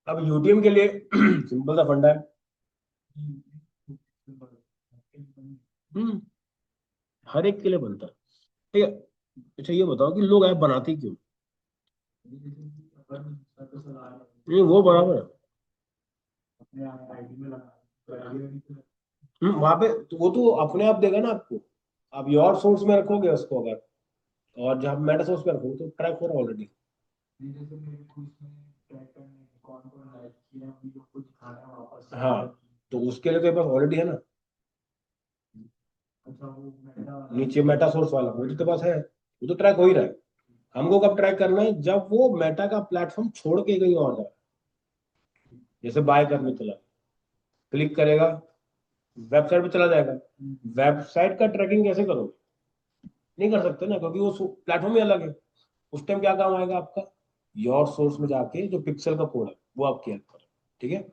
अब यूटीएम के लिए सिंपल सा फंडा है। हम्म। हर एक के लिए बनता है। ठीक है। अच्छा ये बताओ कि लोग ऐप बनाते क्यों? नहीं वो बराबर है। वहां पे तो वो तो अपने आप देगा ना आपको। आप योर सोर्स में रखोगे उसको अगर, और जब मेटा सोर्स में रखोगे तो ट्रैक हो रहा ऑलरेडी। हाँ, तो उसके लिए तो पास ऑलरेडी है ना। नीचे मेटा सोर्स वाला वो तो तेरे पास है, वो तो ट्रैक हो ही रहा है। हमको कब ट्रैक करना है? जब वो मेटा का प्लेटफॉर्म छोड़ के कहीं और जाए। जैसे बाय करने चला, क्लिक करेगा, वेबसाइट पे चला जाएगा। वेबसाइट का ट्रैकिंग कैसे करोगे? नहीं कर सकते ना, क्योंकि वो प्लेटफॉर्म ही अलग है। उस टाइम क्या काम आएगा आपका? योर सोर्स में जाके जो पिक्सल का कोड है वो आपकी हेल्प करे। ठीक है।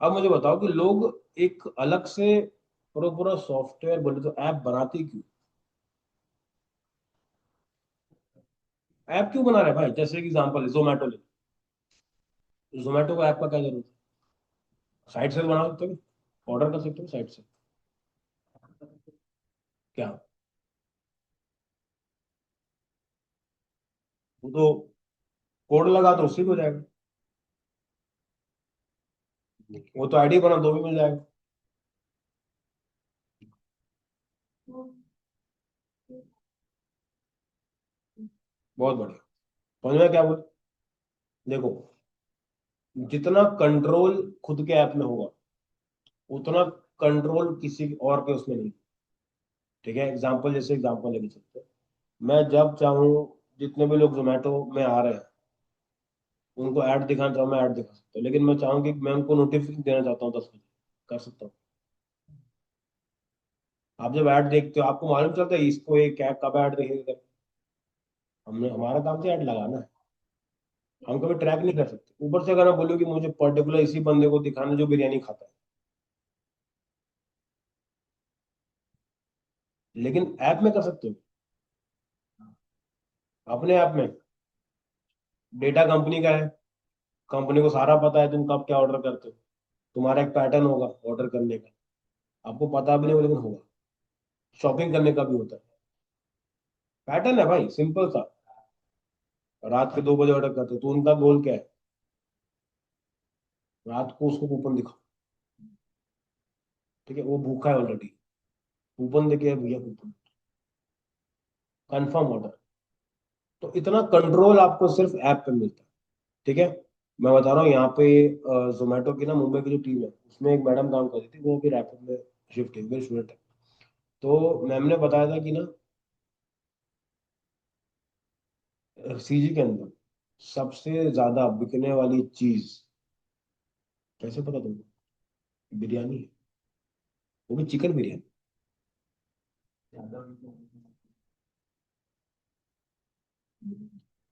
अब मुझे बताओ कि लोग एक अलग से पूरा पूरा सॉफ्टवेयर बोले तो ऐप बनाते क्यों? ऐप क्यों बना रहे हैं भाई? जैसे कि एग्जांपल जोमेटो ले। जोमेटो को ऐप का क्या जरूरत है? साइट से बना सकते हो, ऑर्डर कर सकते हो साइट से। क्या? वो तो कोड लगा तो उसी को जाएगा। वो तो आईडी बना तो भी मिल जाएगा। बहुत बढ़िया। समझ में क्या बोल? देखो, जितना कंट्रोल खुद के ऐप में होगा उतना कंट्रोल किसी और के उसमें नहीं। ठीक है। एग्जाम्पल, जैसे एग्जाम्पल लेके चलते हैं। मैं जब चाहूँ, जितने भी लोग जोमेटो में आ रहे हैं उनको ऐड दिखाना चाहूँ, मैं ऐड दिखा सकता हूँ। लेकिन मैं चाहूँ कि मैं उनको नोटिफिकेशन देना चाहता हूँ 10 बजे, कर सकता हूँ। आप जब ऐड देखते हो आपको मालूम चलता है इसको ये क्या कब ऐड देखेगा। हमने हमारा काम से ऐड लगाना है। हम कभी ट्रैक नहीं कर सकते। ऊपर से अगर मैं बोलूँ कि मुझे पर्टिकुलर इसी बंदे को दिखाना जो बिरयानी खाता है, लेकिन ऐप में कर सकते हो। अपने ऐप में डेटा कंपनी का है। कंपनी को सारा पता है तुम कब क्या ऑर्डर करते हो। तुम्हारा एक पैटर्न होगा ऑर्डर करने का, आपको पता भी नहीं हो लेकिन होगा। शॉपिंग करने का भी होता है। पैटर्न है भाई, सिंपल सा। रात के 2 बजे ऑर्डर करते हो तो उनका गोल क्या है? रात को उसको कूपन दिखाओ। ठीक है, वो भूखा है ऑलरेडी, कूपन देके भैया कूपन, कंफर्म ऑर्डर। तो इतना कंट्रोल आपको सिर्फ ऐप पे मिलता है। ठीक है। मैं बता रहा हूँ यहाँ पे जोमेटो की ना मुंबई की जो टीम है उसमें एक मैडम काम करती थी, वो भी रैपिड में शिफ्ट है, मेरी स्टूडेंट है। तो मैम ने बताया था कि ना सीजी के अंदर सबसे ज्यादा बिकने वाली चीज, कैसे पता तुमको? बिरयानी है। वो भी चिकन बिरयानी।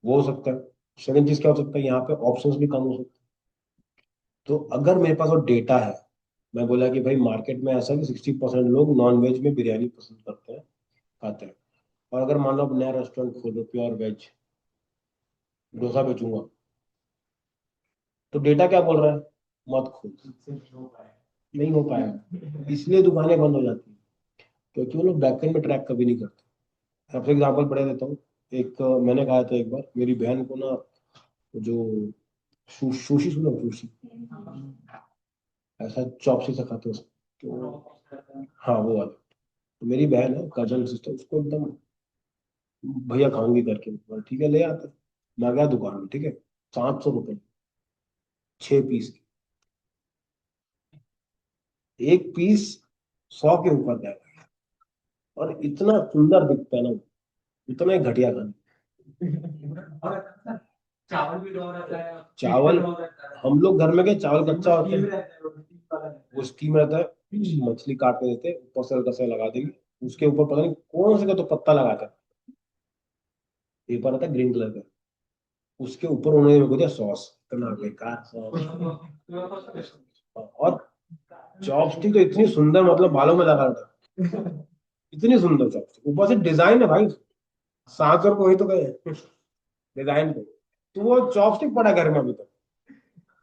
वो हो सकता है। सेकंड चीज क्या हो सकता है, यहाँ पे ऑप्शंस भी कम हो सकते हैं। तो अगर मेरे पास वो डेटा है, मैं बोला कि भाई मार्केट में ऐसा कि 60% लोग नॉन वेज में बिरयानी पसंद करते हैं, खाते हैं। और अगर मान लो आप नया रेस्टोरेंट खोलो प्योर वेज, डोसा बेचूंगा, तो डेटा क्या बोल रहा है? मत खोल। नहीं हो पाएगा, इसलिए दुकानें बंद हो जाती हैं। क्योंकि वो लोग बैकएंड में ट्रैक कभी नहीं करते। सबसे एग्जांपल बढ़िया देता हूँ। एक मैंने कहा था एक बार मेरी बहन को ना, जो सुशी सुनो, सुशी ऐसा चॉप से खाते हो तो, हाँ वो वाला। तो मेरी बहन है, कजन सिस्टर, उसको एकदम भैया खाऊंगी करके, बोला, ठीक है ले आते। मैं गया दुकान में, ठीक है, 700 रुपये 6 पीस की। एक पीस 100 के ऊपर जाएगा। और इतना सुंदर दिखता है ना, इतना ही घटिया खाना। चावल, हम लोग घर में क्या चावल कच्चा होता है। वो स्टीम रहता है, मछली काट के देते हैं, ऊपर से हल्का सा लगा देंगे, उसके ऊपर पता नहीं कौन से का तो पत्ता लगाता है, पेपर रहता है ग्रीन कलर का, उसके ऊपर उन्होंने मेरे को दिया सॉस, इतना बेकार सॉस। और चॉपस्टिक तो इतनी सुंदर, मतलब बालों में लगा था, इतनी सुंदर चॉपस्टिक, ऊपर से डिजाइन है भाई, 700 रुपये वही तो गए डिजाइन पे। तो वो चॉपस्टिक पड़ा घर में अभी तक,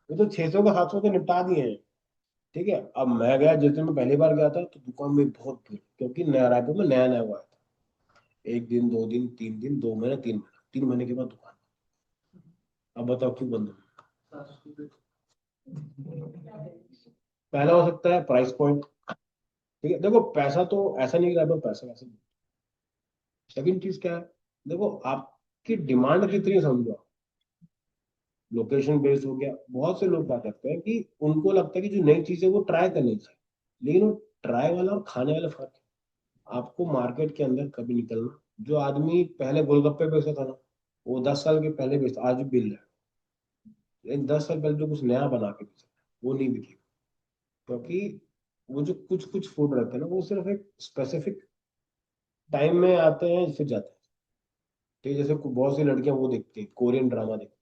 वो तो 600 का 700 तो निपटा दिए हैं। ठीक है, अब मैं गया जिस दिन मैं पहली बार गया था, तो दुकान में बहुत भीड़, क्योंकि नया रायपुर में नया नया हुआ था। एक दिन, 2 दिन, 3 दिन, 2 महीने, 3 महीने, 3 महीने के बाद दुकान, अब बताओ क्यों बंद हो? पहला हो सकता है प्राइस पॉइंट। ठीक है, देखो पैसा तो ऐसा नहीं रहा, पैसा वैसे। सेकंड चीज क्या है, देखो आपकी डिमांड कितनी है समझो। लोकेशन बेस्ड हो गया, बहुत से लोग क्या करते हैं कि उनको लगता है कि जो नई चीज है वो ट्राई करनी चाहिए, लेकिन वो ट्राई वाला और खाने वाला फर्क है। आपको मार्केट के अंदर कभी निकलना, जो आदमी पहले गोलगप्पे बेचता था ना, वो 10 साल के पहले बेचता, आज भी बिल है, लेकिन 10 साल पहले जो कुछ नया बना के बेचा वो नहीं बिकेगा, क्योंकि वो जो कुछ कुछ फूड रहते हैं ना, वो सिर्फ एक स्पेसिफिक टाइम में आते हैं फिर जाते हैं। ठीक है, जैसे बहुत सी लड़कियां वो देखती है, कोरियन ड्रामा देखती हैं।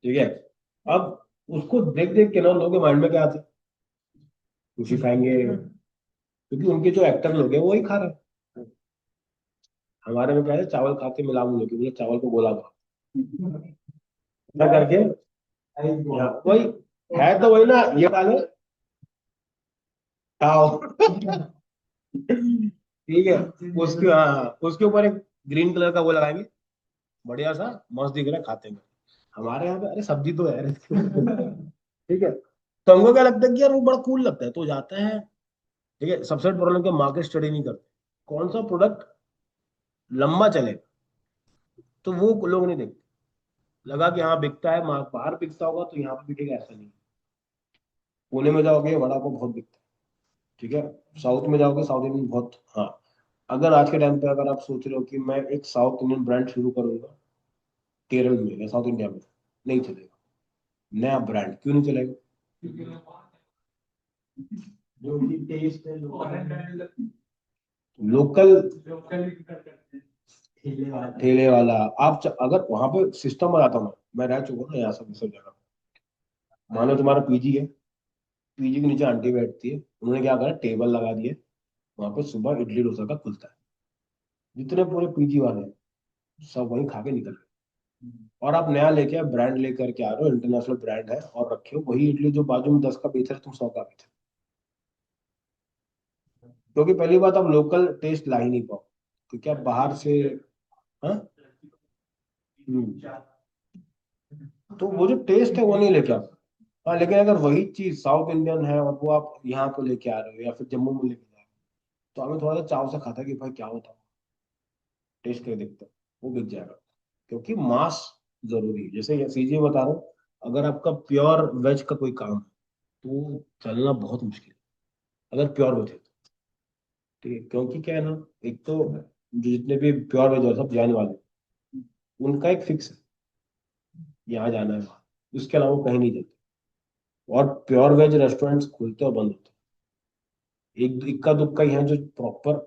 ठीक है, अब उसको देख देख के ना लोगों के माइंड में क्या आता है, सुशी खाएंगे, क्योंकि उनके जो एक्टर लोग हैं वो वही खा रहे हैं। हमारे में क्या है, चावल खाते मिला मुझे, बोले चावल को बोला था ना करके, हाँ, वही है तो वही ना, ये डालो खाओ। ठीक है, उसके हाँ, उसके ऊपर एक ग्रीन कलर का वो लगाएंगे, बढ़िया सा, मस्त दिख रहा है, खाते हैं। हमारे यहाँ पे अरे सब्जी तो है ठीक है, तो हमको क्या लगता है कि यार वो बड़ा कूल लगता है, तो जाता है। ठीक है, सबसे प्रॉब्लम क्या, मार्केट स्टडी नहीं करते, कौन सा प्रोडक्ट लंबा चले, तो वो लोग नहीं देखते। लगा कि हाँ बिकता है, बाहर बिकता होगा तो यहाँ पे बिकेगा, ऐसा नहीं। पुणे में जाओगे वड़ा पाव बहुत बिकता है। ठीक है, साउथ में जाओगे साउथ इंडियन बहुत, हाँ। अगर आज के टाइम पे अगर आप सोच रहे हो कि मैं एक साउथ इंडियन ब्रांड शुरू करूंगा केरल में या साउथ इंडिया में, नहीं चलेगा। नया ब्रांड क्यों नहीं चलेगा? जो भी टेस्ट है लोकल, ठेले वाला। अगर वहां पे सिस्टम बताता हूँ, मैं रह चुका हूँ ना यहाँ सब जगह। मानो तुम्हारा पीजी है, पीजी के नीचे आंटी बैठती है, उन्होंने क्या करा, टेबल लगा दिए, वहां पे सुबह इडली डोसा का खुलता है, जितने पूरे पीजी वाले हैं सब वहीं खा के निकल गए। और आप नया लेके ब्रांड लेकर के आ रहे हो, इंटरनेशनल ब्रांड है, और रखे हो वही इडली जो बाजू में 10 का बेच रहे, तुम 100 का बेच रहे हो। क्योंकि पहली बात आप लोकल टेस्ट ला ही नहीं पाओ, क्योंकि आप बाहर से, हाँ, हम्म, तो वो जो टेस्ट है वो नहीं लेके आप। हाँ, लेकिन अगर वही चीज साउथ इंडियन है और वो आप यहाँ पे लेके आ रहे हो या फिर जम्मू में लेके जा रहे हो, तो हमें थोड़ा सा चाव से खाता है कि भाई क्या होता है, टेस्ट करके देखते हैं, वो बिक जाएगा। क्योंकि मास जरूरी है, जैसे ये सीजी बता रहा हूँ, अगर आपका प्योर वेज का कोई काम है तो चलना बहुत मुश्किल है, अगर प्योर वेज है तो। ठीक है, क्योंकि क्या है ना, एक तो जो जितने भी प्योर वेज है सब जाने वाले, उनका एक फिक्स है, यहाँ जाना है वहाँ, उसके अलावा वो कहीं नहीं जाते। और प्योर वेज रेस्टोरेंट्स खुलते और बंद होते हैं, एक इक्का दुक्का ही है जो प्रॉपर,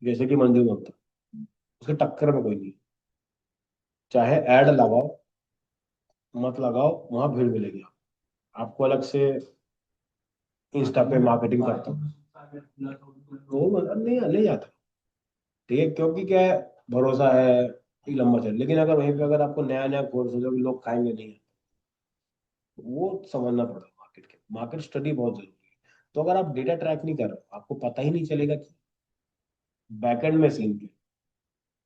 जैसे कि मंदिर में होता है, उसके टक्कर में कोई नहीं। चाहे एड लगाओ मत लगाओ, वहां भीड़ मिलेगी, आपको अलग से इंस्टा पे मार्केटिंग करता हूँ, वो मतलब नहीं ले जाता। ठीक है, क्योंकि क्या है, भरोसा है कि लंबा चले, लेकिन अगर वहीं पे अगर आपको नया नया कोर्स हो जो कि लोग खाएंगे नहीं, वो समझना पड़ेगा, मार्केट स्टडी बहुत जरूरी है। तो अगर आप डेटा ट्रैक नहीं कर रहे हो, आपको पता ही नहीं चलेगा कि बैकएंड में सीन क्या है।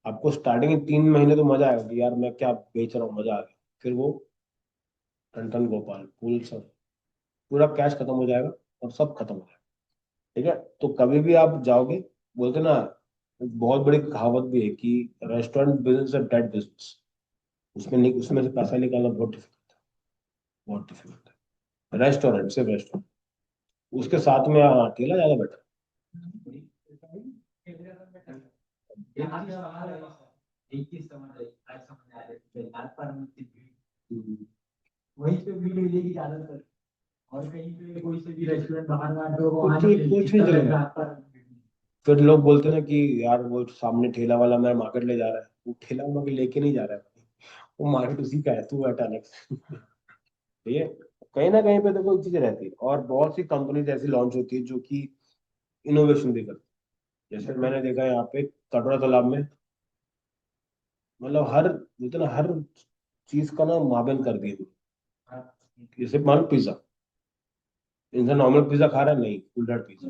आपको स्टार्टिंग के 3 महीने तो मजा आएगा कि यार मैं क्या बेच रहा हूँ, मजा आ गया, फिर वो टन टन गोपाल फूल सब, पूरा कैश खत्म हो जाएगा और सब खत्म हो जाएगा। ठीक है, तो कभी भी आप जाओगे, बोलते ना, बहुत बड़ी कहावत भी है कि रेस्टोरेंट बिजनेस है डेड बिजनेस, उसमें से पैसा निकालना बहुत डिफिकल्ट है, बहुत डिफिकल्ट है। रेस्टोरेंट, सिर्फ रेस्टोरेंट, उसके साथ में ठेला ज्यादा बेटर। एक चीज समझ आई, आज समझ आ रही है लाल पर की भीड़, हम्म। वहीं पे भीड़ मिलेगी ज्यादातर। और कहीं पे कोई से भी रेस्टोरेंट बाहर बाहर पे वो कुछ वहां नहीं कुछ मिलेगी भी तब चलेगा। रात पर भीड़ नहीं। फिर लोग बोलते हैं ना कि यार वो सामने ठेला वाला मेरा मार्केट ले जा रहा है, वो ठेला मार्केट लेके नहीं जा रहा है, वो मार्केट उसी का है, तू बैठा नेक्स्ट। ठीक है। कहीं ना कहीं पे देखो ये चीजें रहती है, और बहुत सी कंपनीज ऐसी लॉन्च होती है जो कि इनोवेशन भी करती है। जैसे मैंने देखा है यहाँ पे कटरा तालाब में, मतलब हर, जितना हर चीज का ना माबन कर दिया। हाँ, जैसे मान लो पिज्जा, इंसान नॉर्मल पिज्जा खा रहा है, नहीं कुल्हड़ पिज्जा,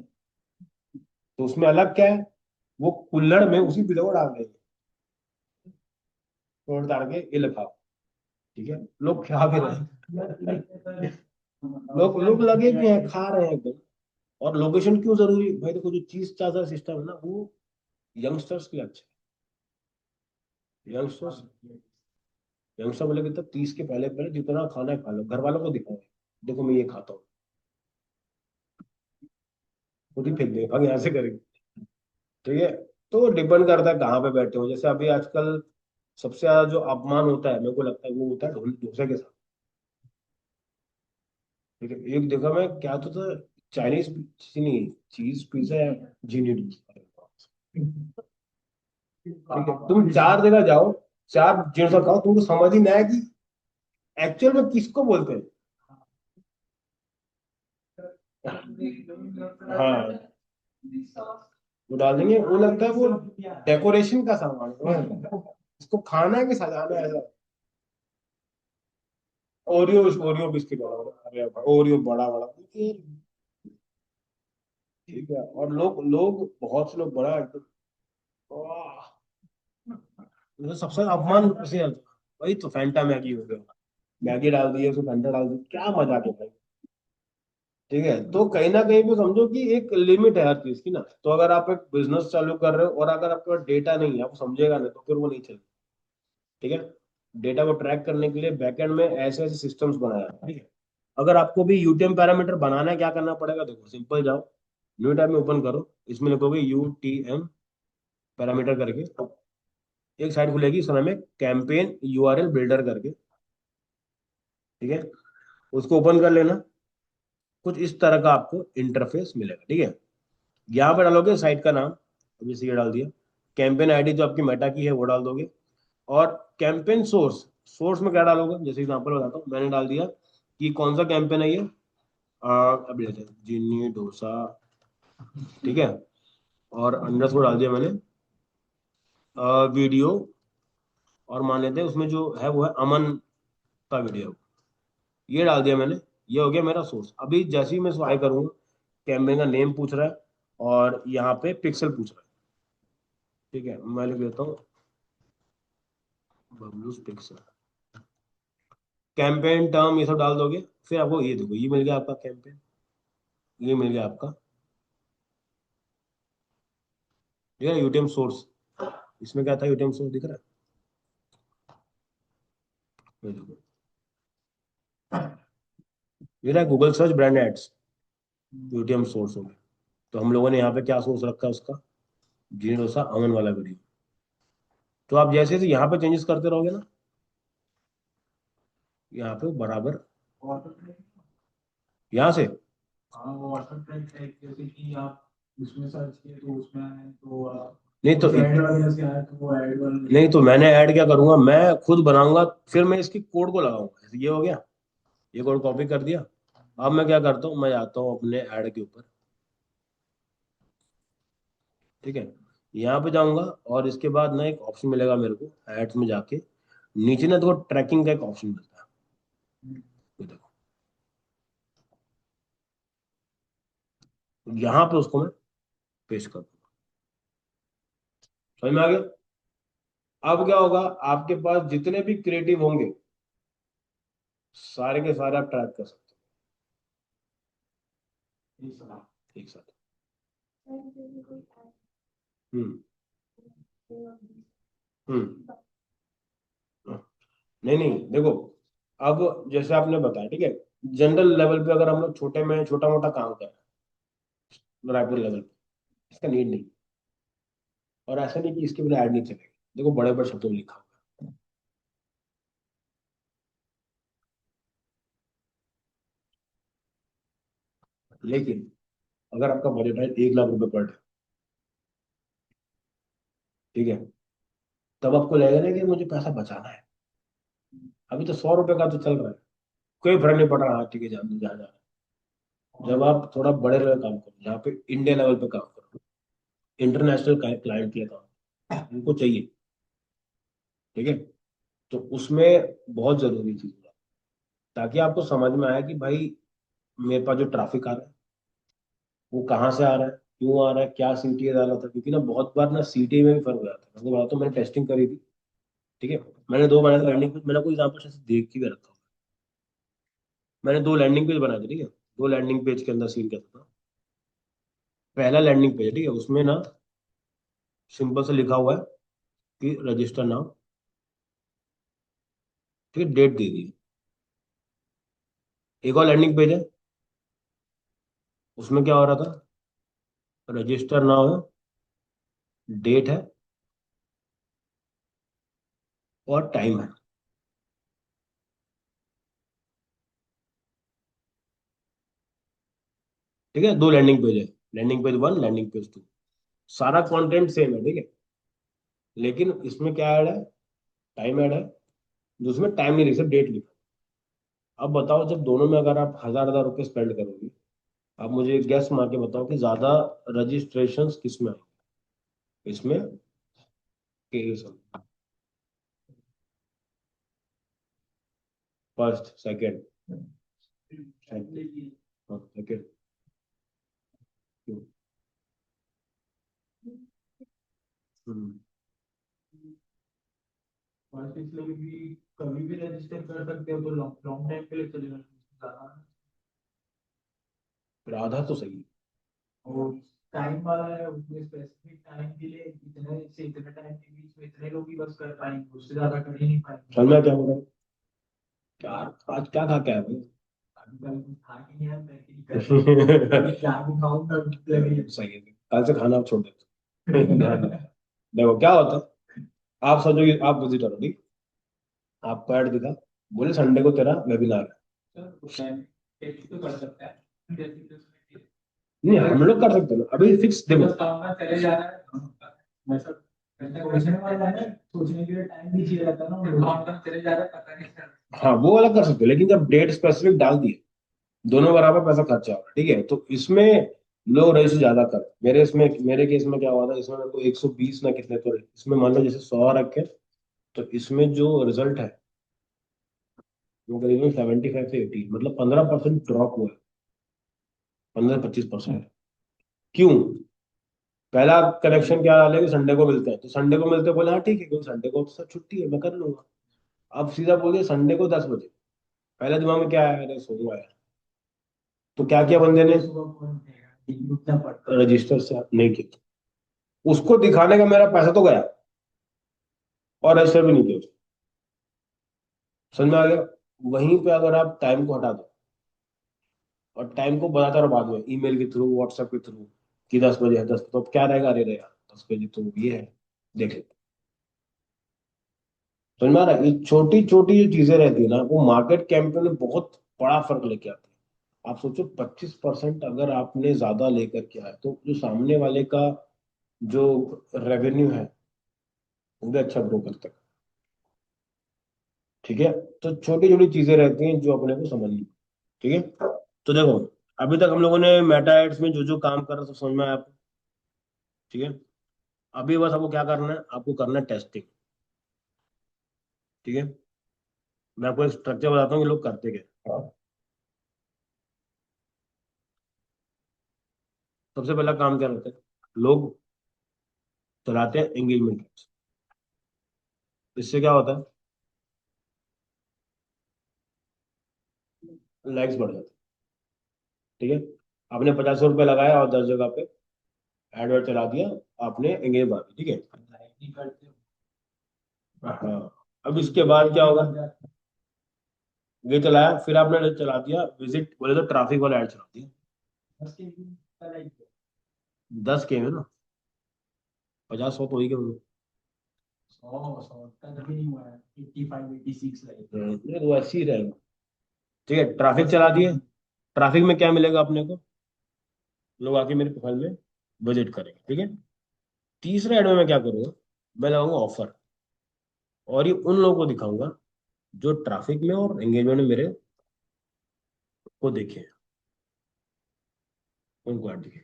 तो उसमें अलग क्या है, वो कुल्हड़ में उसी पिज्जा को डाल देंगे, तोड़ ताड़ के ये लिखा, ठीक है, लोग खा भी रहे हैं। लोग लोग लगे भी हैं, खा रहे हैं एकदम। और लोकेशन क्यों जरूरी है? भाई देखो, जो चीज चार्जर सिस्टम है ना, वो यंगस्टर्स के लिए अच्छा है। यंगस्टर बोले कि तब 30 के पहले पहले जितना खाना है खा लो, घर वालों को दिखाओ, देखो मैं ये खाता हूँ, खुद ही फेंक देंगे, भाग यहाँ से करेंगे। ठीक है। तो डिपेंड करता है कहाँ पे बैठे हो। जैसे अभी आजकल सबसे ज्यादा जो अपमान होता है, मेरे को लगता है वो होता है डोसे के साथ। ठीक है। एक देखा मैं क्या तो था, चाइनीज, नहीं, चीज पिज्जा है, जीनी डोसा। ठीक है, तुम 4 जगह जाओ, 4 खाओ, तुमको समझ ही ना आए कि एक्चुअल में किसको बोलते हैं। हाँ, वो डाल देंगे, वो लगता है वो डेकोरेशन का सामान है, इसको खाना है कि सजाना है ऐसा। ओरियो, ओरियो बिस्किट वाला, अरे ओरियो बड़ा बड़ा, ठीक है। और लोग लोग बहुत से लोग बड़ा एकदम, वाह, मुझे सबसे अपमान से वही तो फैंटा मैगी हो गया, मैगी डाल दी है उसमें, फैंटा डाल दी, क्या मजाक है भाई। ठीक है। तो कहीं ना कहीं पे समझो कि एक लिमिट है हर चीज की ना। तो अगर आप एक बिजनेस चालू कर रहे हो और अगर आपके पास डेटा नहीं है, आप समझेगा नहीं, तो फिर वो नहीं चलेगा। ठीक है। डेटा को ट्रैक करने के लिए बैकएंड में ऐसे ऐसे सिस्टम्स बनाया है। ठीक है। अगर आपको भी यूटीएम पैरामीटर बनाना है, क्या करना पड़ेगा, देखो सिंपल, जाओ न्यू टैब में ओपन करो, इसमें लिखोगे यूटीएम पैरामीटर करके, एक साइट खुलेगी, इसका नाम है कैंपेन यूआरएल बिल्डर करके। ठीक है। उसको ओपन कर लेना, कुछ इस तरह का आपको इंटरफेस मिलेगा। ठीक है। यहाँ पे डालोगे साइट का नाम, अभी से ये डाल दिया, कैंपेन आईडी जो आपकी मेटा की है वो डाल दोगे, और कैंपेन सोर्स, सोर्स में क्या डालोगे, जैसे एग्जांपल बताता हूँ, मैंने डाल दिया कि कौन सा कैंपेन है ये, अभी लेते हैं जिन्नी डोसा। ठीक है। और अंडर को डाल दिया मैंने वीडियो, और मान लेते हैं उसमें जो है वो है अमन का वीडियो, ये डाल दिया मैंने। ये हो गया मेरा सोर्स। अभी जैसे ही मैं स्वाइप करूंगा, कैमरे का नेम पूछ रहा है, और यहाँ पे पिक्सल पूछ रहा है। ठीक है, मैं लिख देता हूँ बबलूस पिक्सल, कैंपेन टर्म ये सब डाल दोगे, फिर आपको ये देखो, ये मिल गया आपका कैंपेन, ये मिल गया आपका, ठीक है, यूटीएम सोर्स। इसमें क्या था, यूटीएम सोर्स दिख रहा है, ये देखो, ये रहा Google search brand ads, UTM source हो गया। तो हम लोगों ने यहाँ पे क्या सोर्स रखा है उसका, जी डोसा अमन वाला वीडियो। तो आप जैसे जैसे यहाँ पे चेंजेस करते रहोगे ना, यहाँ पे बराबर, यहाँ से, हाँ, वो व्हाट्सएप टाइप जैसे कि आप उसमें सर्च किए तो उसमें आए तो नहीं तो कुछ ऐड वगैरह से आए तो वो ऐड वाला। नहीं तो मैंने ऐड क्या करूंगा, मैं खुद बनाऊंगा, फिर मैं इसकी कोड को लगाऊंगा। जैसे ये हो गया, ये कोड कॉपी कर दिया। अब मैं क्या करता हूँ, मैं जाता हूँ अपने ऐड के ऊपर। ठीक है। यहाँ पे जाऊंगा, और इसके बाद ना एक ऑप्शन मिलेगा मेरे को एड्स में जाके, नीचे ना देखो ट्रैकिंग का एक ऑप्शन मिलता है, ये देखो, यहाँ पे उसको मैं पेस्ट कर दूंगा। समझ में आ गया। अब क्या होगा, आपके पास जितने भी क्रिएटिव होंगे, सारे के सारे आप ट्रैक कर सकते हो एक साथ। हम्म। हम्म। नहीं नहीं, देखो, अब जैसे आपने बताया, ठीक है, जनरल लेवल पे अगर हम लोग छोटे में छोटा मोटा काम कर रहे हैं रायपुर लेवल पे, इसका नीड नहीं, और ऐसा नहीं कि इसके बिना ऐड नहीं चलेगा। देखो बड़े बड़े शब्दों में लिखा हुआ है। लेकिन अगर आपका बजट है 1 लाख रुपए पर डे, ठीक है, तब आपको लगेगा ना कि मुझे पैसा बचाना है। अभी तो 100 रुपए का तो चल रहा है, कोई फर्क नहीं पड़ रहा, हाँ ठीक है, जान जहाँ जा रहा है। जब आप थोड़ा बड़े लेवल काम करो, जहाँ पे इंडिया लेवल पे काम करो, इंटरनेशनल क्लाइंट के लिए काम उनको चाहिए, ठीक है, तो उसमें बहुत जरूरी चीज है, ताकि आपको समझ में आए कि भाई मेरे पास जो ट्रैफिक आ रहा है वो कहाँ से आ रहा है, क्यों आ रहा है, क्या सीटीए डाला था, क्योंकि ना बहुत बार ना सीटीए में भी फर्क हो जाता है। मैं बताता हूँ, मैंने टेस्टिंग करी थी, ठीक है, मैंने दो बनाए थे लैंडिंग पेज, मैंने कोई एग्जाम्पल से देख के भी रखा हूँ। मैंने दो लैंडिंग पेज बनाए थे, ठीक है, दो लैंडिंग पेज के अंदर सीन कैसा था। पहला लैंडिंग पेज, ठीक है, उसमें ना सिंपल से लिखा हुआ है कि रजिस्टर नाउ, ठीक है, डेट दे दी। एक और लैंडिंग पेज है, उसमें क्या हो रहा था, रजिस्टर नाउ है, डेट है और टाइम है, ठीक है, दो लैंडिंग पेज है, लैंडिंग पेज 1, लैंडिंग पेज 2, सारा कंटेंट सेम है, ठीक है, लेकिन इसमें क्या ऐड है, टाइम ऐड है, जिसमें टाइम नहीं लिखा, सिर्फ डेट लिखा। अब बताओ, जब दोनों में अगर आप हजार हजार रुपये स्पेंड करोगे, आप मुझे गैस मार के बताओ कि ज्यादा रजिस्ट्रेशन किसमें आएंगे, इसमें कि इसमें? फर्स्ट, सेकंड, सेकंड, फर्स्ट इसलिए भी कभी भी रजिस्टर कर सकते हो, तो लॉन्ग लॉन्ग टाइम के लिए चलेगा ज्यादा। फिर आधा तो सही है। और टाइम वाला है, उसमें स्पेसिफिक टाइम के लिए इतने से इतने टाइम के बीच में इतने लोग ही बस कर पाएंगे, उससे ज्यादा कर ही नहीं पाएंगे। चल मैं क्या बोल रहा हूँ, यार आज क्या खा के आया भाई? अभी कल कुछ खा के नहीं आया, मैं नहीं कर जाके खाऊंगा भूख लगी। सही है, कल से खाना आप छोड़ देते। देखो क्या होता है, आप सोचो कि आप विजिटर हो, ठीक, आपको ऐड दिखा, बोले संडे को तेरा वेबिनार है। टेस्ट तो कर सकता है, जैसे कि उसमें नहीं, हम लोग कर सकते हैं ना, अभी फिक्स देखो। बस काम में चले जा रहा है वैसा। सोचने वाला है, सोचने के लिए टाइम भी चाहिए रहता है ना, काम काम चले जा रहा है, पता नहीं चल हाँ वो वाला कर सकते हो, लेकिन जब डेट स्पेसिफिक डाल दिए, दोनों बराबर पैसा खर्चा हो रहा है, ठीक है, तो इसमें लोग रजिस्टर ज्यादा कर, मेरे केस में क्या हुआ था, इसमें मेरे को 120 ना कितने, तो इसमें मान लो जैसे 100 रखे, तो इसमें जो रिजल्ट है वो करीबन 75 से 80, मतलब 15% ड्रॉप हुआ है, 15-25%। क्यों? पहला कनेक्शन क्या डाले कि संडे को मिलते हैं, तो संडे को मिलते हैं, बोले हाँ ठीक है, क्योंकि संडे को तो सब छुट्टी है, मैं कर लूंगा। अब सीधा बोल दिया संडे को 10 बजे, पहले दिमाग में क्या आया, अरे सोऊंगा यार, तो क्या किया बंदे ने, सुबह कौन उठेगा, उठना पड़ता रजिस्टर से नहीं किया, उसको दिखाने का मेरा पैसा तो गया, और रजिस्टर भी नहीं किया उसने। समझ में आ गया? वहीं पे अगर आप टाइम को हटा दो, और टाइम को बताता रहो बाद में ईमेल के थ्रू, व्हाट्सएप के थ्रू, कि 10 बजे है, 10, तो अब क्या रहेगा, अरे रे यार 10 बजे तो ये है, देख लेते। समझ में आ रहा है? ये छोटी छोटी जो चीजें रहती है ना, वो मार्केट कैंपेन में बहुत बड़ा फर्क लेके आती है। आप सोचो 25% अगर आपने ज्यादा लेकर के आए, तो जो सामने वाले का जो रेवेन्यू है वो भी अच्छा ग्रो करता है, ठीक है। तो छोटी छोटी चीजें रहती हैं जो अपने को समझनी, ठीक है। तो देखो, अभी तक हम लोगों ने मेटा एड्स में जो जो काम कर रहा सब समझ में आया आपको, ठीक है। अभी बस आपको क्या करना है, आपको करना है टेस्टिंग, ठीक है। मैं आपको एक स्ट्रक्चर बताता हूँ कि लोग करते क्या हैं। सबसे पहला काम क्या रहता है, लोग चलाते हैं एंगेजमेंट, इससे क्या होता है, लाइक्स बढ़ जाते हैं, ठीक है। आपने 50 रुपये लगाया और 10 जगह पे एडवर्ट चला दिया, आपने एंगेज बढ़ा दी, ठीक है। नहीं करते। हाँ, अब इसके बाद क्या होगा, ये चलाया, फिर आपने चला दिया विजिट, बोले तो ट्रैफिक वाला एड चला दिया, बस के लिए दस के में ना, 50-100 तो ही के होंगे, 100 तक भी नहीं हुआ है, 85 86 लगे। ये तो ऐसे ही रहेगा। ठीक है, ट्रैफिक चला दिए। ट्रैफिक में क्या मिलेगा अपने को? लोग आके मेरे प्रोफाइल में विजिट करेंगे। ठीक है, तीसरे ऐड में मैं क्या करूंगा? मैं लगाऊंगा ऑफर। और ये उन लोगों को दिखाऊंगा जो ट्रैफिक में और एंगेजमेंट में मेरे को देखे, उनको ऐड दिखे।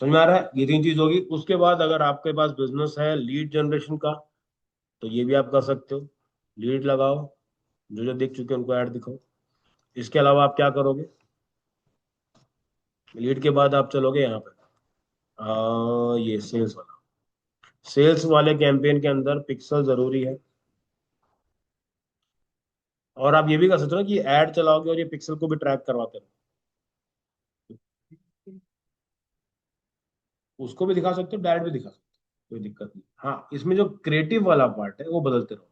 समझ में आ रहा है? ये तीन चीज होगी। उसके बाद अगर आपके पास बिजनेस है लीड जनरेशन का, तो ये भी आप कर सकते हो। लीड लगाओ, जो जो देख चुके हैं उनको ऐड दिखाओ। इसके अलावा आप क्या करोगे? लीड के बाद आप चलोगे यहाँ पे, ये सेल्स वाला। सेल्स वाले कैंपेन के अंदर पिक्सल जरूरी है। और आप ये भी कर सकते हो ना कि ऐड चलाओगे और ये पिक्सल को भी ट्रैक करवाते रहो। उसको भी दिखा सकते हो, डायरेक्ट भी दिखा सकते हो, कोई दिक्कत नहीं। हाँ, इसमें जो क्रिएटिव वाला पार्ट है वो बदलते रहो।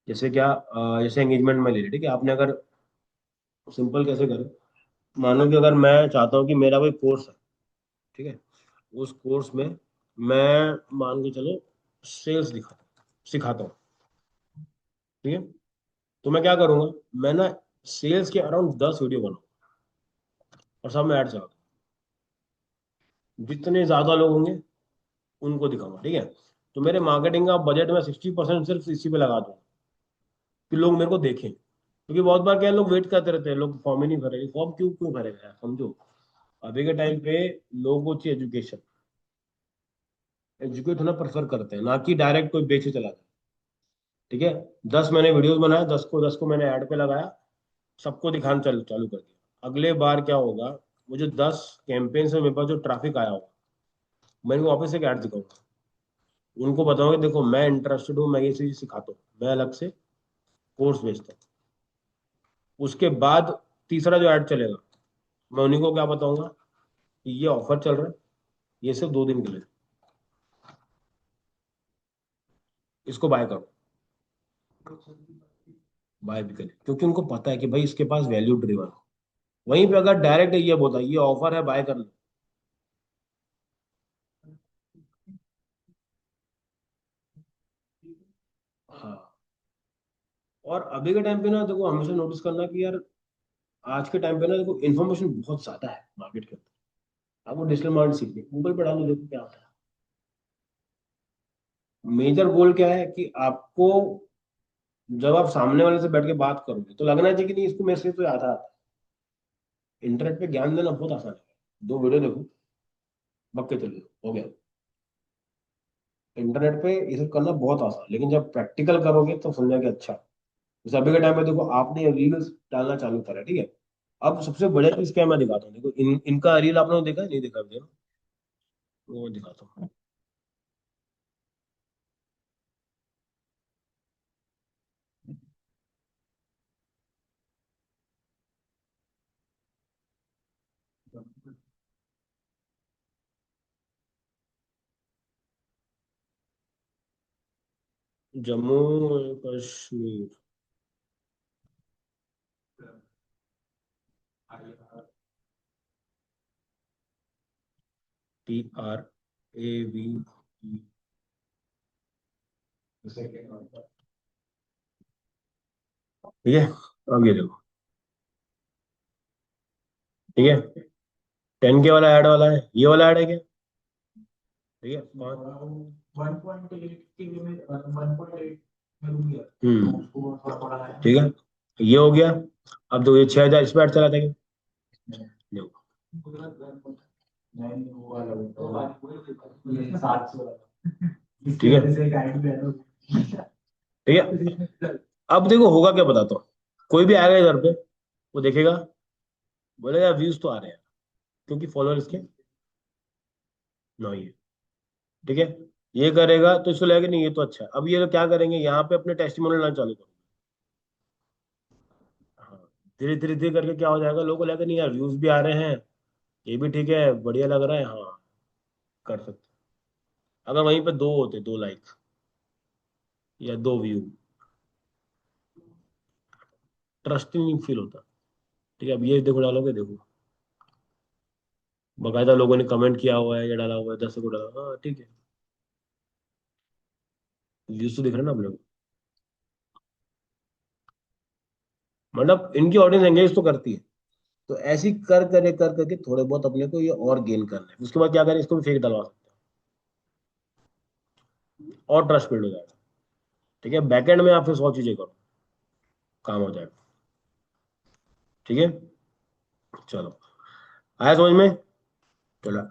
जैसे क्या, जैसे एंगेजमेंट में ले लिया, ठीक है, आपने अगर सिंपल कैसे करें, मानो कि अगर मैं चाहता हूँ कि मेरा कोई कोर्स है, ठीक है, उस कोर्स में मैं मान के चलो सेल्स दिखाता सिखाता हूँ। ठीक है, तो मैं क्या करूंगा? मैं ना सेल्स के अराउंड 10 वीडियो बनाऊँ और सब में ऐड चलाता हूँ। जितने ज्यादा लोग होंगे उनको दिखाऊंगा। ठीक है, तो मेरे मार्केटिंग का बजट में 60% सिर्फ इसी पे लगा दूंगा कि लोग मेरे को देखें। क्योंकि बहुत बार क्या है, लोग वेट करते रहते हैं, लोग फॉर्म ही नहीं भरेंगे। फॉर्म क्यों क्यों भरेगा यार, समझो। अभी के टाइम पे लोगों को चाहिए एजुकेशन। एजुकेट होना प्रेफर करते हैं, ना कि डायरेक्ट कोई बेचे चला जाए। ठीक है, 10 मैंने वीडियोस बनाया, 10 को मैंने ऐड पे लगाया, सबको दिखाना चालू चालू कर दिया। अगले बार क्या होगा? वो जो 10 कैंपेन से मेरे पास जो ट्रैफिक आया होगा, मैं इनको वापस एक ऐड दिखाऊंगा। उनको बताऊंगा देखो मैं इंटरेस्टेड हूँ, मैं ये चीज सिखाता हूँ, मैं अलग से कोर्स बेचता हूँ। उसके बाद तीसरा जो ऐड चलेगा, मैं उन्हीं को क्या बताऊंगा कि ये ऑफर चल रहा है, ये सिर्फ 2 दिन के लिए, इसको बाय करो। बाय भी करें, क्योंकि उनको पता है कि भाई इसके पास वैल्यू ड्रिवन है। वहीं पे अगर डायरेक्ट ये बोलता ये ऑफर है बाय कर लो। हाँ, और अभी के टाइम पे ना देखो, हमेशा नोटिस करना कि यार आज के टाइम पे ना देखो इन्फॉर्मेशन बहुत ज्यादा है मार्केट के अंदर। आपको डिजिटल मार्केट सीखनी, गूगल पे डालो, देखो क्या होता है। मेजर गोल क्या है कि आपको जब आप सामने वाले से बैठ के बात करोगे तो लगना चाहिए कि नहीं इसको मेरे से तो आता आता है। इंटरनेट पे ज्ञान देना बहुत आसान है, 2 वीडियो देखो, बक के चले जाओ, हो गया। इंटरनेट पे ये सब करना बहुत आसान है, लेकिन जब प्रैक्टिकल करोगे तो समझा कि अच्छा। जैसे अभी के टाइम पे देखो आपने रील्स डालना चालू करा, ठीक है। अब सबसे बढ़िया चीज क्या है, मैं दिखाता हूँ। देखो इनका रील आपने देखा है? नहीं देखा अभी? वो दिखाता हूँ। जम्मू कश्मीर, TRAV। ठीक है, अब ये देखो। ठीक है, 10K वाला ऐड वाला है, ये वाला ऐड है क्या? ठीक है, और 1.8 के में 1.8 में रुक गया। उसको थोड़ा थोड़ा है। ठीक है, ये हो गया। अब देखो ये 6,000 इस पे ऐड चला था क्या? देखो। नहीं वो वाला वो ये 700 वाला। ठीक इसकी है, वजह से गाइड ले लो। ठीक है, अब देखो होगा क्या बताता हूँ। कोई भी आएगा इधर पे, वो देखेगा, बोलेगा व्यूज तो आ रहे हैं, क्योंकि फॉलोअर इसके 9 ही है। ठीक है, ये करेगा तो इसको लगेगा नहीं ये तो अच्छा है। अब ये लोग क्या करेंगे, यहाँ पे अपने टेस्टिमोनियल लाना चालू करो। हाँ, धीरे धीरे धीरे करके क्या हो जाएगा, लोगों को लगेगा नहीं यार व्यूज भी आ रहे हैं, ये भी ठीक है, बढ़िया लग रहा है, हाँ कर सकते। अगर वहीं पे 2 होते, 2 लाइक या 2 व्यू, ट्रस्ट नहीं फील होता। ठीक है, अब ये देखो डालोगे, देखो बकायदा लोगों ने कमेंट किया हुआ है या डाला हुआ है, 10 को डाला, हाँ ठीक है। व्यूज तो दिख रहे हैं ना अपने को, मतलब इनकी ऑडियंस एंगेज तो करती है। तो ऐसी कर करके थोड़े बहुत अपने को ये और गेन करना है, उसके बाद क्या करें, इसको भी फेक डलवा सकते हैं और ट्रस्ट बिल्ड हो जाएगा। ठीक है, बैकएंड में आप फिर 100 चीजें करो, काम हो जाएगा। ठीक है, चलो, आया समझ में? चलो।